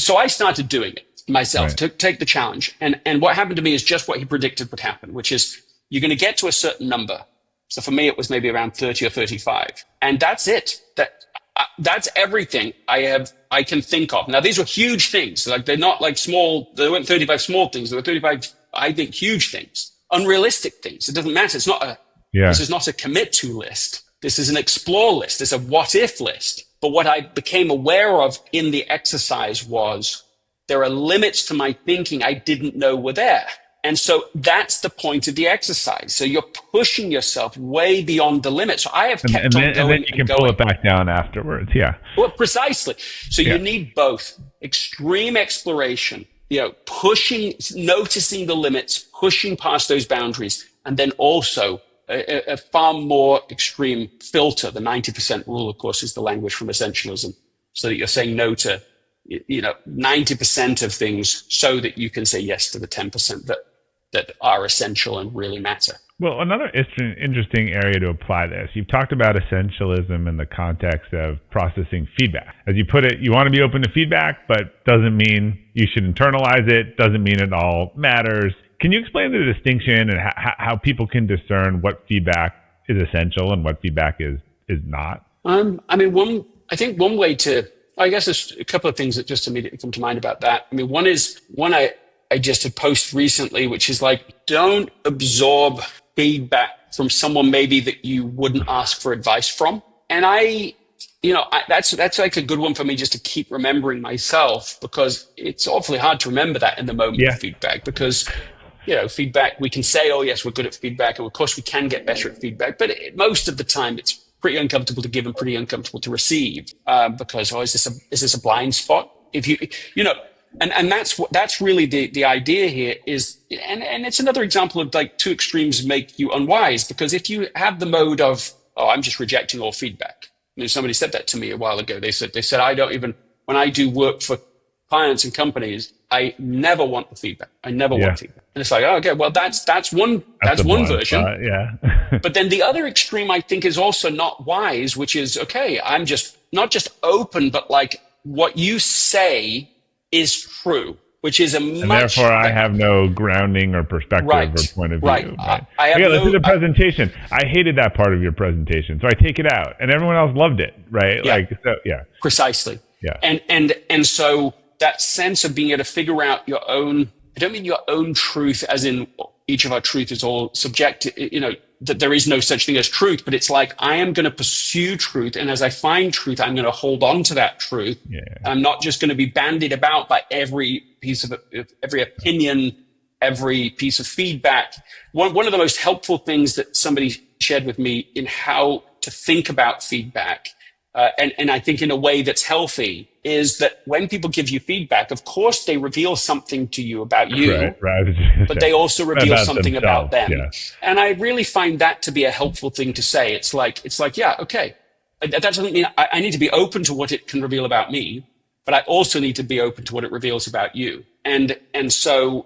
So I started doing it myself, to take the challenge. And what happened to me is just what he predicted would happen, which is you're going to get to a certain number. So for me, it was maybe around 30 or 35. And that's it. That's everything I can think of. Now, these were huge things. Like, they're not like small. There weren't 35 small things. There were 35, I think, huge things, unrealistic things. It doesn't matter. This is not a commit to list. This is an explore list. It's a what if list. But what I became aware of in the exercise was there are limits to my thinking I didn't know were there. And so that's the point of the exercise. So you're pushing yourself way beyond the limit. So I have kept on going. And then you can pull it back down afterwards. Yeah. Well, precisely. So you need both extreme exploration, pushing, noticing the limits, pushing past those boundaries, and then also a far more extreme filter. The 90% rule, of course, is the language from Essentialism. So that you're saying no to 90% of things so that you can say yes to the 10% that are essential and really matter. Well, another interesting area to apply this, you've talked about essentialism in the context of processing feedback. As you put it, you want to be open to feedback, but doesn't mean you should internalize it, doesn't mean it all matters. Can you explain the distinction and how people can discern what feedback is essential and what feedback is not? I think one way to, I guess there's a couple of things that just immediately come to mind about that. I mean, one I just had posted recently, which is like, don't absorb feedback from someone maybe that you wouldn't ask for advice from. And that's like a good one for me just to keep remembering myself, because it's awfully hard to remember that in the moment of feedback, because feedback, we can say, oh yes, we're good at feedback, and of course we can get better at feedback, but most of the time it's pretty uncomfortable to give and pretty uncomfortable to receive, because is this a blind spot? If and that's really the idea here is, and it's another example of like two extremes make you unwise, because if you have the mode of, oh, I'm just rejecting all feedback. Somebody said that to me a while ago. They said I don't even, when I do work for clients and companies, I never want the feedback. I never want feedback. And it's like, oh, okay, well, that's one version. But then the other extreme, I think, is also not wise, which is, okay, I'm just not just open, but like what you say is true, which is and therefore I have no grounding or perspective or point of view. Right. Let's do the presentation. I hated that part of your presentation, so I take it out, and everyone else loved it, right? Precisely. Yeah. And so that sense of being able to figure out your own, I don't mean your own truth as in each of our truth is all subjective, that there is no such thing as truth, but it's like, I am going to pursue truth. And as I find truth, I'm going to hold on to that truth. Yeah. I'm not just going to be bandied about by every opinion, every piece of feedback. One of the most helpful things that somebody shared with me in how to think about feedback, and I think in a way that's healthy, is that when people give you feedback, of course, they reveal something to you about you, but they also reveal something about them. Yeah. And I really find that to be a helpful thing to say. It's like, yeah, okay. That doesn't mean I need to be open to what it can reveal about me, but I also need to be open to what it reveals about you. And so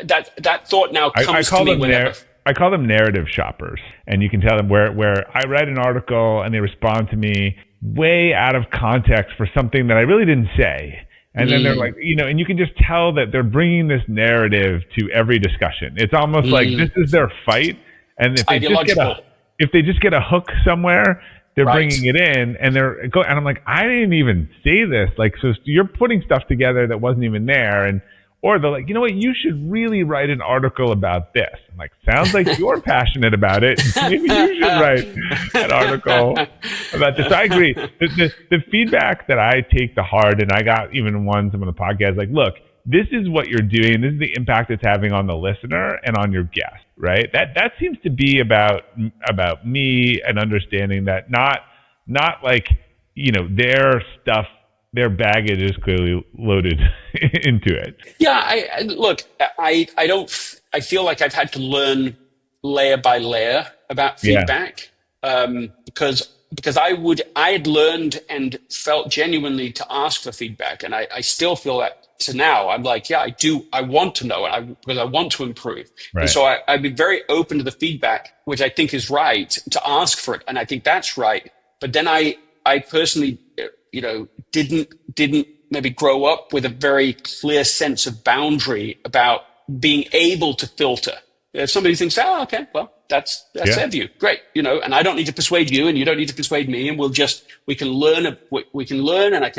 that thought now comes to me whenever. I call them narrative shoppers, and you can tell them where I read an article and they respond to me way out of context for something that I really didn't say. And then they're like, and you can just tell that they're bringing this narrative to every discussion. It's almost like this is their fight. And if they just get a hook somewhere, they're Right. bringing it in, and and I'm like, I didn't even say this. Like, so you're putting stuff together that wasn't even there, or they're like, you know what, you should really write an article about this. I'm like, sounds like you're passionate about it. Maybe you should write an article about this. So I agree. The feedback that I take to heart, and I got even on some of the podcasts, like, look, this is what you're doing. This is the impact it's having on the listener and on your guest, right? That seems to be about me, and understanding that not like, their stuff, their baggage is clearly loaded into it. Yeah, I feel like I've had to learn layer by layer about feedback, because I had learned and felt genuinely to ask for feedback, and I still feel that to now. I'm like, yeah, I want to know, because I want to improve. Right. And so I've been very open to the feedback, which I think is right, to ask for it, and I think that's right. But then I personally, didn't maybe grow up with a very clear sense of boundary about being able to filter. If somebody thinks, oh, okay, well, that's their view, great, and I don't need to persuade you, and you don't need to persuade me, and we can learn, and I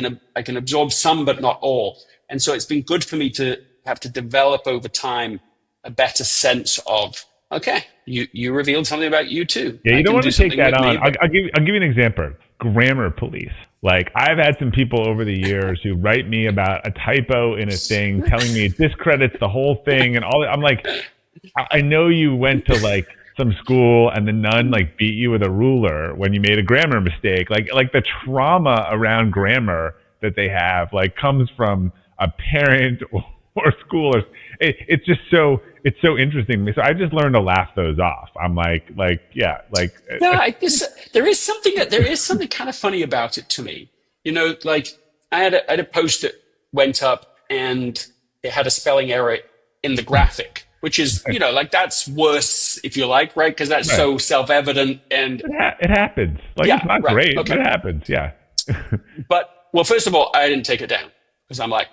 can absorb some, but not all. And so it's been good for me to have to develop over time a better sense of, okay, you revealed something about you too. Yeah, you don't want to take that on. I'll give you an example. Grammar police. Like, I've had some people over the years who write me about a typo in a thing, telling me it discredits the whole thing and all that. I'm like, I know you went to like some school and the nun like beat you with a ruler when you made a grammar mistake. Like the trauma around grammar that they have like comes from a parent or school, or it's just so interesting to me. So I just learned to laugh those off. I'm like yeah. There is something kind of funny about it to me. Like I had a post that went up and it had a spelling error in the graphic, which is, like that's worse, if you like, right? Because that's so self-evident, and it happens. Like, it's not great, but it happens. Yeah. But, well, first of all, I didn't take it down, because I'm like,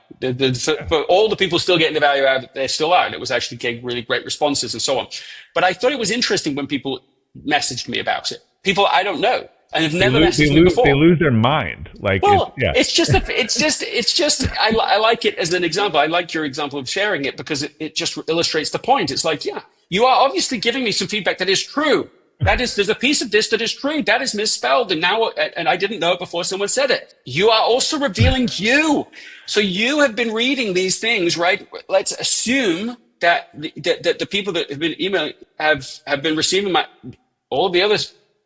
for all the people still getting the value out of it, they still are. And it was actually getting really great responses and so on. But I thought it was interesting when people messaged me about it. People I don't know and have never messaged me before. They lose their mind. Like, well, it's just I like it as an example. I like your example of sharing it because it just illustrates the point. It's like, yeah, you are obviously giving me some feedback that is true. There's a piece of this that is true. That is misspelled. And I didn't know it before someone said it. You are also revealing you. So you have been reading these things, right? Let's assume that the people that have been emailing have been receiving all of the other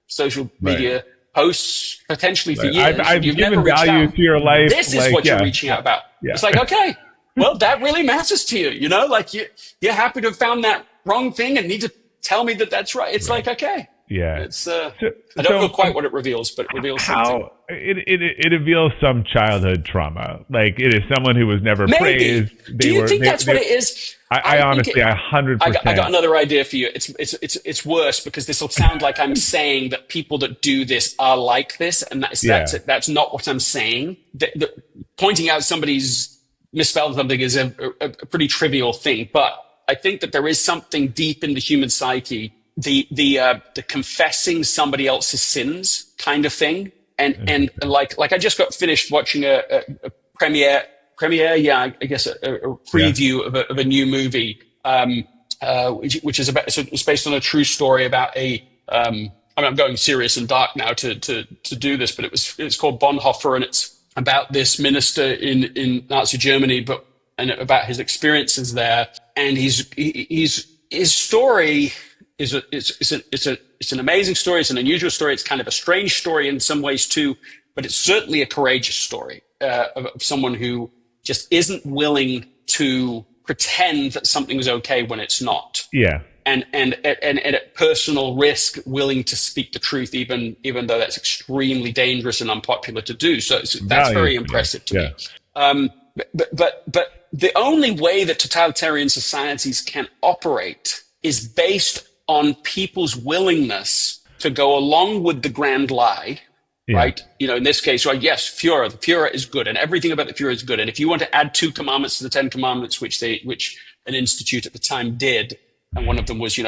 social media posts potentially for years. I've You've given never reached value out. to your life. This is what you're reaching out about. Yeah. It's like, okay, well, that really matters to you. Like you're happy to have found that wrong thing and need to tell me that that's right. It's like, okay. Yeah. It's I don't know quite what it reveals, but it reveals something. It reveals some childhood trauma. Like, it is someone who was never praised. Do you think that's what it is? I honestly, 100%. I got another idea for you. It's worse, because this will sound like I'm saying that people that do this are like this, and that's not what I'm saying. Pointing out somebody's misspelled something is a pretty trivial thing, but I think that there is something deep in the human psyche, the confessing somebody else's sins kind of thing, and like I just got finished watching a premiere, I guess a preview of a new movie, which is about, so it's based on a true story about I'm going serious and dark now to do this, but it's called Bonhoeffer, and it's about this minister in Nazi Germany, and about his experiences there, and his story is it's an amazing story. It's an unusual story. It's kind of a strange story in some ways too, but it's certainly a courageous story of someone who just isn't willing to pretend that something's okay when it's not. Yeah. And at personal risk, willing to speak the truth, even though that's extremely dangerous and unpopular to do. So that's very impressive to me. But the only way that totalitarian societies can operate is based on people's willingness to go along with the grand lie, right? In this case, right? Yes, Führer. The Führer is good, and everything about the Führer is good. And if you want to add 2 commandments to the 10 commandments, which an institute at the time did, and one of them was,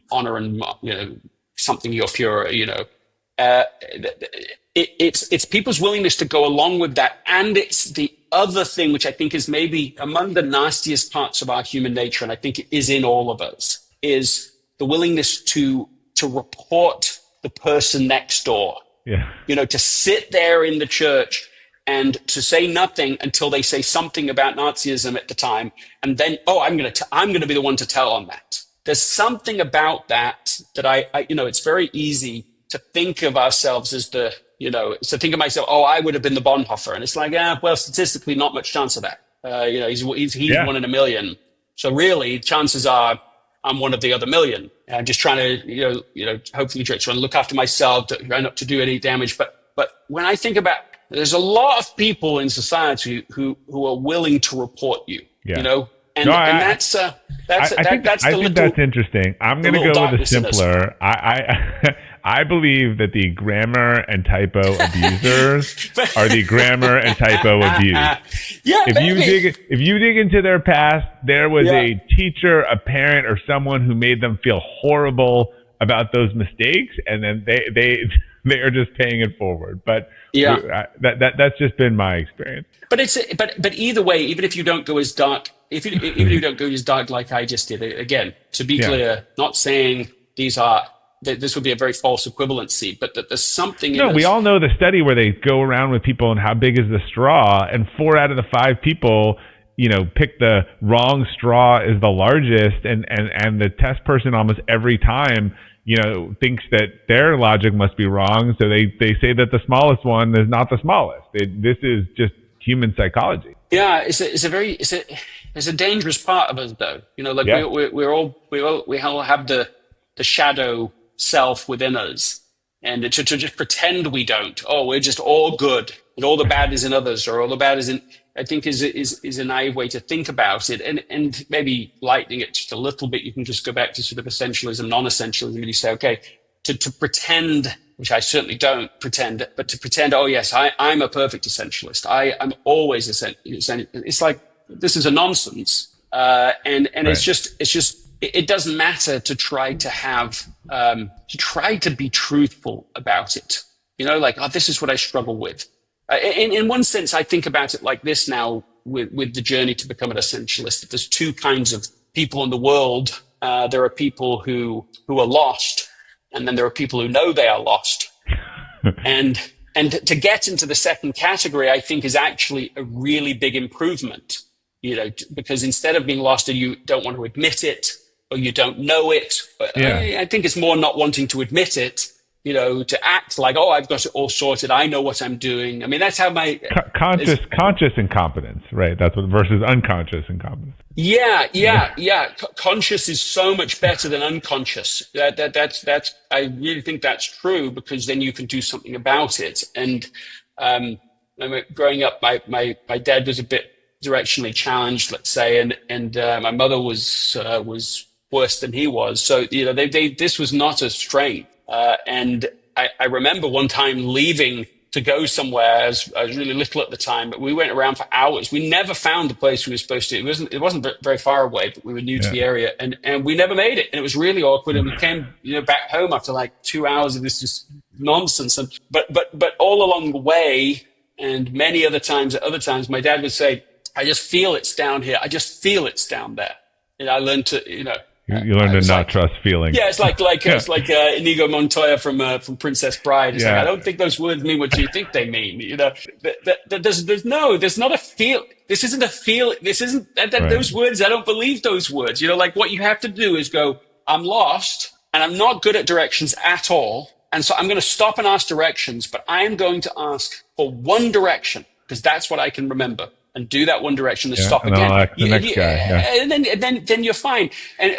honor and something your Führer, it's people's willingness to go along with that. And it's the other thing, which I think is maybe among the nastiest parts of our human nature, and I think it is in all of us, is the willingness to report the person next door. Yeah. To sit there in the church and to say nothing until they say something about Nazism at the time, and then, I'm going to be the one to tell on that. There's something about that I it's very easy to think of ourselves as to think of myself, I would have been the Bonhoeffer. And it's like, statistically, not much chance of that. He's one in a million. So really, chances are I'm one of the other million. I'm just trying to, hopefully trying to look after myself, trying not to do any damage. But when I think about, there's a lot of people in society who are willing to report you, And that's the little. That's interesting. I'm going to go with a simpler. I believe that the grammar and typo abusers are the grammar and typo abused. Yeah, if you dig into their past, there was a teacher, a parent, or someone who made them feel horrible about those mistakes, and then they are just paying it forward. But that's just been my experience. But either way, even if you don't go as dark. Even if you don't go as dark like I just did, again, to be clear, not saying this would be a very false equivalency, but that there's something. No, we all know the study where they go around with people and how big is the straw, and 4 out of the 5 people, pick the wrong straw is the largest, and the test person almost every time, thinks that their logic must be wrong, so they say that the smallest one is not the smallest. This is just human psychology. Yeah, it's a dangerous part of us, though. We all have the shadow self within us, and to just pretend we don't. We're just all good, and all the bad is in others, or all the bad is in. I think is a naive way to think about it, and maybe lightening it just a little bit. You can just go back to sort of essentialism, non-essentialism, and you say, okay, to pretend. Which I certainly don't pretend, but to pretend, I'm a perfect essentialist. I'm always essentialist. It's like, this is a nonsense. And right. It's just, it doesn't matter to try to be truthful about it. This is what I struggle with. In one sense, I think about it like this now with the journey to become an essentialist. There's 2 kinds of people in the world. There are people who are lost, and then there are people who know they are lost. and to get into the second category, I think, is actually a really big improvement, because instead of being lost and you don't want to admit it, or you don't know it, I think it's more not wanting to admit it, to act like, I've got it all sorted. I know what I'm doing. I mean, that's how my conscious incompetence, right? That's what versus unconscious incompetence. Yeah. Conscious is so much better than unconscious. That's I really think that's true, because then you can do something about it. And growing up, my dad was a bit directionally challenged, let's say, and my mother was worse than he was. So this was not a strength. And I remember one time leaving to go somewhere. I was really little at the time, but we went around for hours. We never found the place we were supposed to. It wasn't very far away, but we were new to the area, and we never made it. And it was really awkward. And we came, back home after like 2 hours of this just nonsense. And but all along the way, and many other times, my dad would say, "I just feel it's down here. I just feel it's down there." And I learned to, You learn to not trust feelings. Yeah, it's like Inigo Montoya from Princess Bride. It's like, I don't think those words mean what you think they mean. There's not a feel. This isn't a feel. This isn't right. Those words. I don't believe those words. What you have to do is go, I'm lost and I'm not good at directions at all. And so I'm going to stop and ask directions, but I am going to ask for one direction, because that's what I can remember. And do that one direction, and stop again. And then you're fine.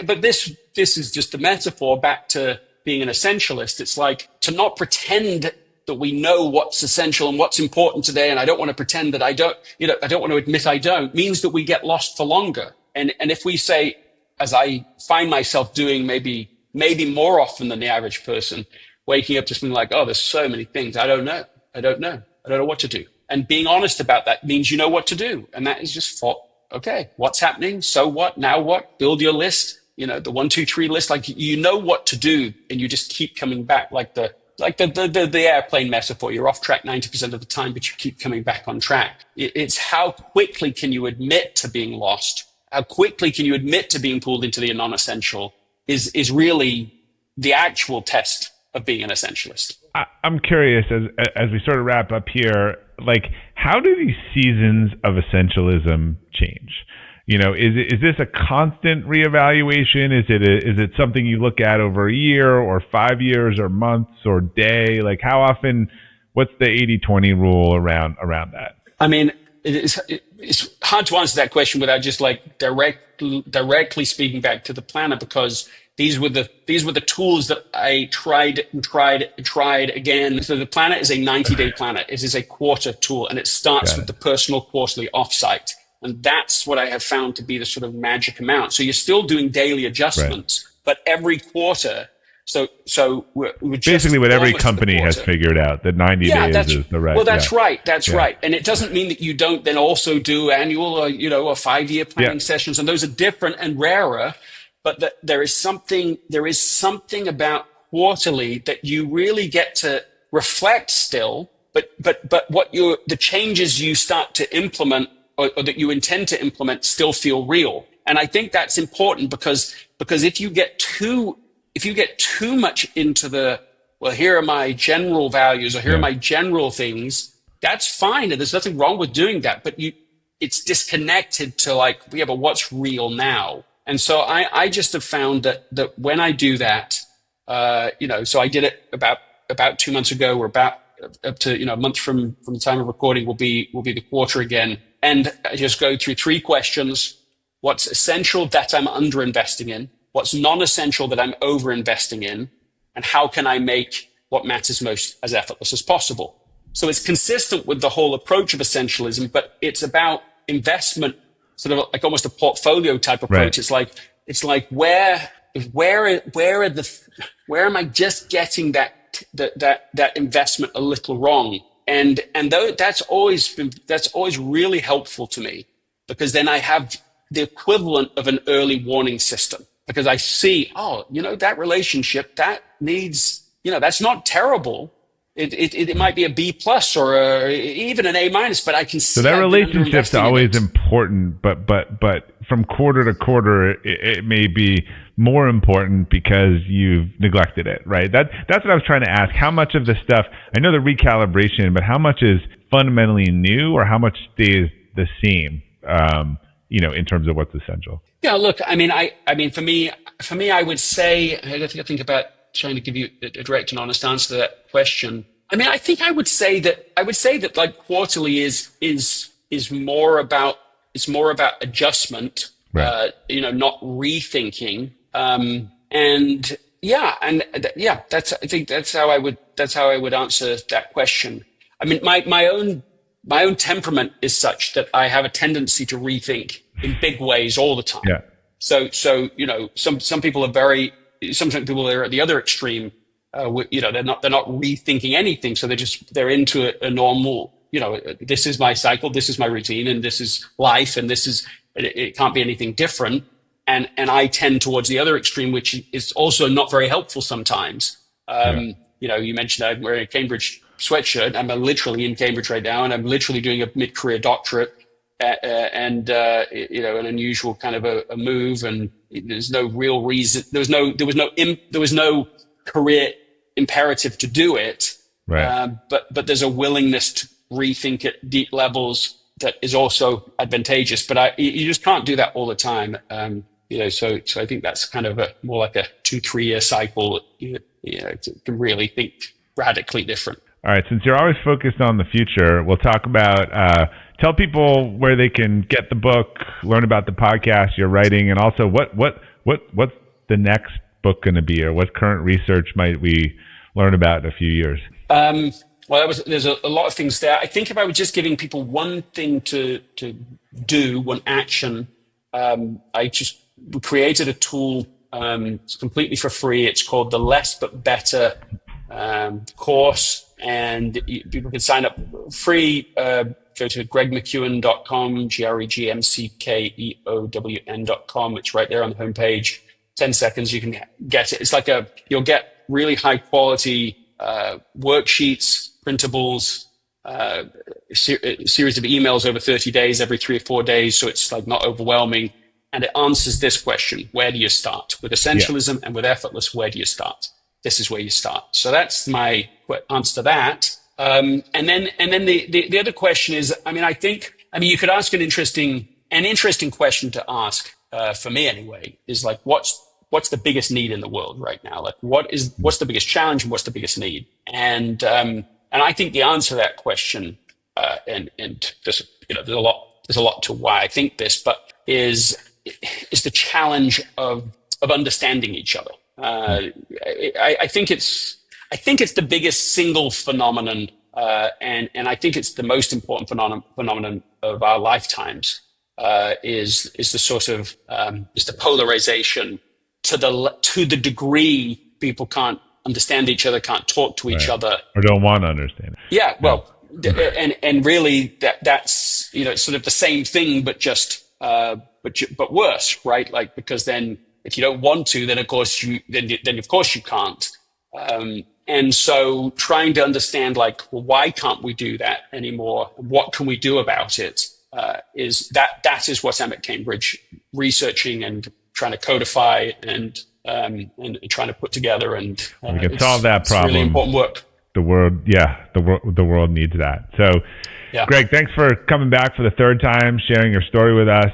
But this is just a metaphor back to being an essentialist. It's like to not pretend that we know what's essential and what's important today. And I don't want to pretend that I don't, I don't want to admit I don't, means that we get lost for longer. And if we say, as I find myself doing maybe more often than the average person, waking up just being like, there's so many things. I don't know what to do. And being honest about that means you know what to do. And that is just okay, what's happening? So what? Now what? Build your list, the 1, 2, 3 list. Like, what to do, and you just keep coming back like the like the airplane metaphor. You're off track 90% of the time, but you keep coming back on track. It's how quickly can you admit to being lost? How quickly can you admit to being pulled into the non-essential is really the actual test of being an essentialist. I'm curious, as we sort of wrap up here, like, how do these seasons of essentialism change? You know, is this a constant reevaluation? Is it something you look at over a year or 5 years or months or day? Like, how often? What's the 80-20 rule around that? I mean, it's hard to answer that question without just like directly speaking back to the planner, because these were the tools that I tried again. So the planner is a 90-day planner. It is a quarter tool, and it starts with the personal quarterly offsite. And that's what I have found to be the sort of magic amount. So you're still doing daily adjustments, but every quarter. So we're basically what every company has figured out, that 90 days is the right. Well, that's right. That's right. And it doesn't mean that you don't then also do annual or, or 5-year planning sessions. And those are different and rarer. But there is something about quarterly that you really get to reflect still. But what the changes you start to implement or that you intend to implement still feel real. And I think that's important because if you get too much into here are my general values, or here are my general things, that's fine. And there's nothing wrong with doing that. But it's disconnected to but what's real now? And so I just have found that when I do that, so I did it about 2 months ago, or about up to, a month from the time of recording will be the quarter again. And I just go through 3 questions. What's essential that I'm underinvesting in? What's non-essential that I'm over-investing in? And how can I make what matters most as effortless as possible? So it's consistent with the whole approach of essentialism, but it's about investment, sort of like almost a portfolio type approach. Right. It's like where am I just getting that investment a little wrong? And though that's always really helpful to me, because then I have the equivalent of an early warning system, because I see, that relationship that needs, that's not terrible. It might be a B+ or even an A-, but I can see. So that relationship's always important, but from quarter to quarter, it may be more important because you've neglected it, right? That's what I was trying to ask. How much of the stuff, I know the recalibration, but how much is fundamentally new, or how much stays the same, in terms of what's essential? Yeah, look, I mean, for me, I would say, I think about trying to give you a direct and honest answer to that question. I mean, I think I would say that like quarterly is more about adjustment, right. Not rethinking. I think that's how I would answer that question. I mean, my own temperament is such that I have a tendency to rethink in big ways all the time. Yeah. So some people are sometimes people are at the other extreme. They're not rethinking anything. So they're into a normal, this is my cycle, this is my routine, and this is life, and it can't be anything different. And I tend towards the other extreme, which is also not very helpful sometimes. You mentioned I'm wearing a Cambridge sweatshirt. I'm literally in Cambridge right now, and I'm literally doing a mid-career doctorate, and an unusual kind of a move. And there's no real reason. There was no career imperative to do it. Right. But there's a willingness to rethink at deep levels that is also advantageous. But you just can't do that all the time. So I think that's kind of more like a 2-3 year cycle. To really think radically different. All right. Since you're always focused on the future, we'll talk about, tell people where they can get the book, learn about the podcast you're writing, and also what's the next book going to be, or what current research might we learn about in a few years? There's a lot of things there. I think if I were just giving people one thing to do, one action, I just created a tool. It's completely for free. It's called the Less But Better course, and people can sign up free. Go to gregmckeown.com, gregmckeown.com. It's right there on the homepage. 10 seconds, you can get it. It's like you'll get really high quality worksheets, printables, series of emails over 30 days, every 3 or 4 days, so it's like not overwhelming. And it answers this question: where do you start? With Essentialism and with Effortless, where do you start? This is where you start. So that's my answer to that. And then the other question is, you could ask an interesting question to ask, for me anyway, is like, what's the biggest need in the world right now? Like, what's the biggest challenge and what's the biggest need? And I think the answer to that question, and there's a lot to why I think this, but is the challenge of understanding each other. I think it's the biggest single phenomenon, and I think it's the most important phenomenon of our lifetimes. Is the sort of is the polarization to the degree people can't understand each other, can't talk to each other, or don't want to understand. Yeah, well, and really that's it's sort of the same thing, but just but worse, right? Like, because then if you don't want to, then of course you can't. And so trying to understand, like, well, why can't we do that anymore? What can we do about it? Is what I'm at Cambridge researching and trying to codify and trying to put together, and we can solve that problem. It's really important work. The world needs that. So, Greg, thanks for coming back for the third time, sharing your story with us.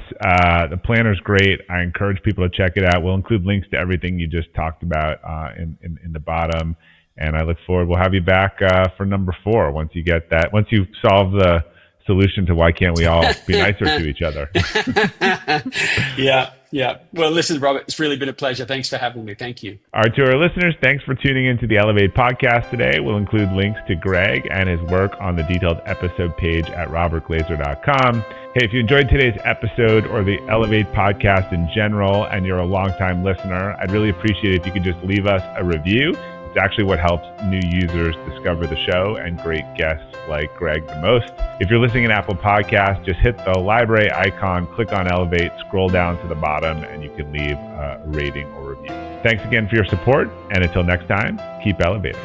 The planner's great. I encourage people to check it out. We'll include links to everything you just talked about in the bottom, and I look forward. We'll have you back for number 4 once you get that. Once you solve the solution to why can't we all be nicer to each other. Yeah. Well, listen, Robert, it's really been a pleasure. Thanks for having me. Thank you. All right, to our listeners, thanks for tuning into the Elevate podcast today. We'll include links to Greg and his work on the detailed episode page at robertglazer.com. Hey, if you enjoyed today's episode or the Elevate podcast in general, and you're a longtime listener, I'd really appreciate it if you could just leave us a review. It's actually what helps new users discover the show and great guests like Greg the most. If you're listening in Apple Podcasts, just hit the library icon, click on Elevate, scroll down to the bottom, and you can leave a rating or review. Thanks again for your support, and until next time, keep elevating.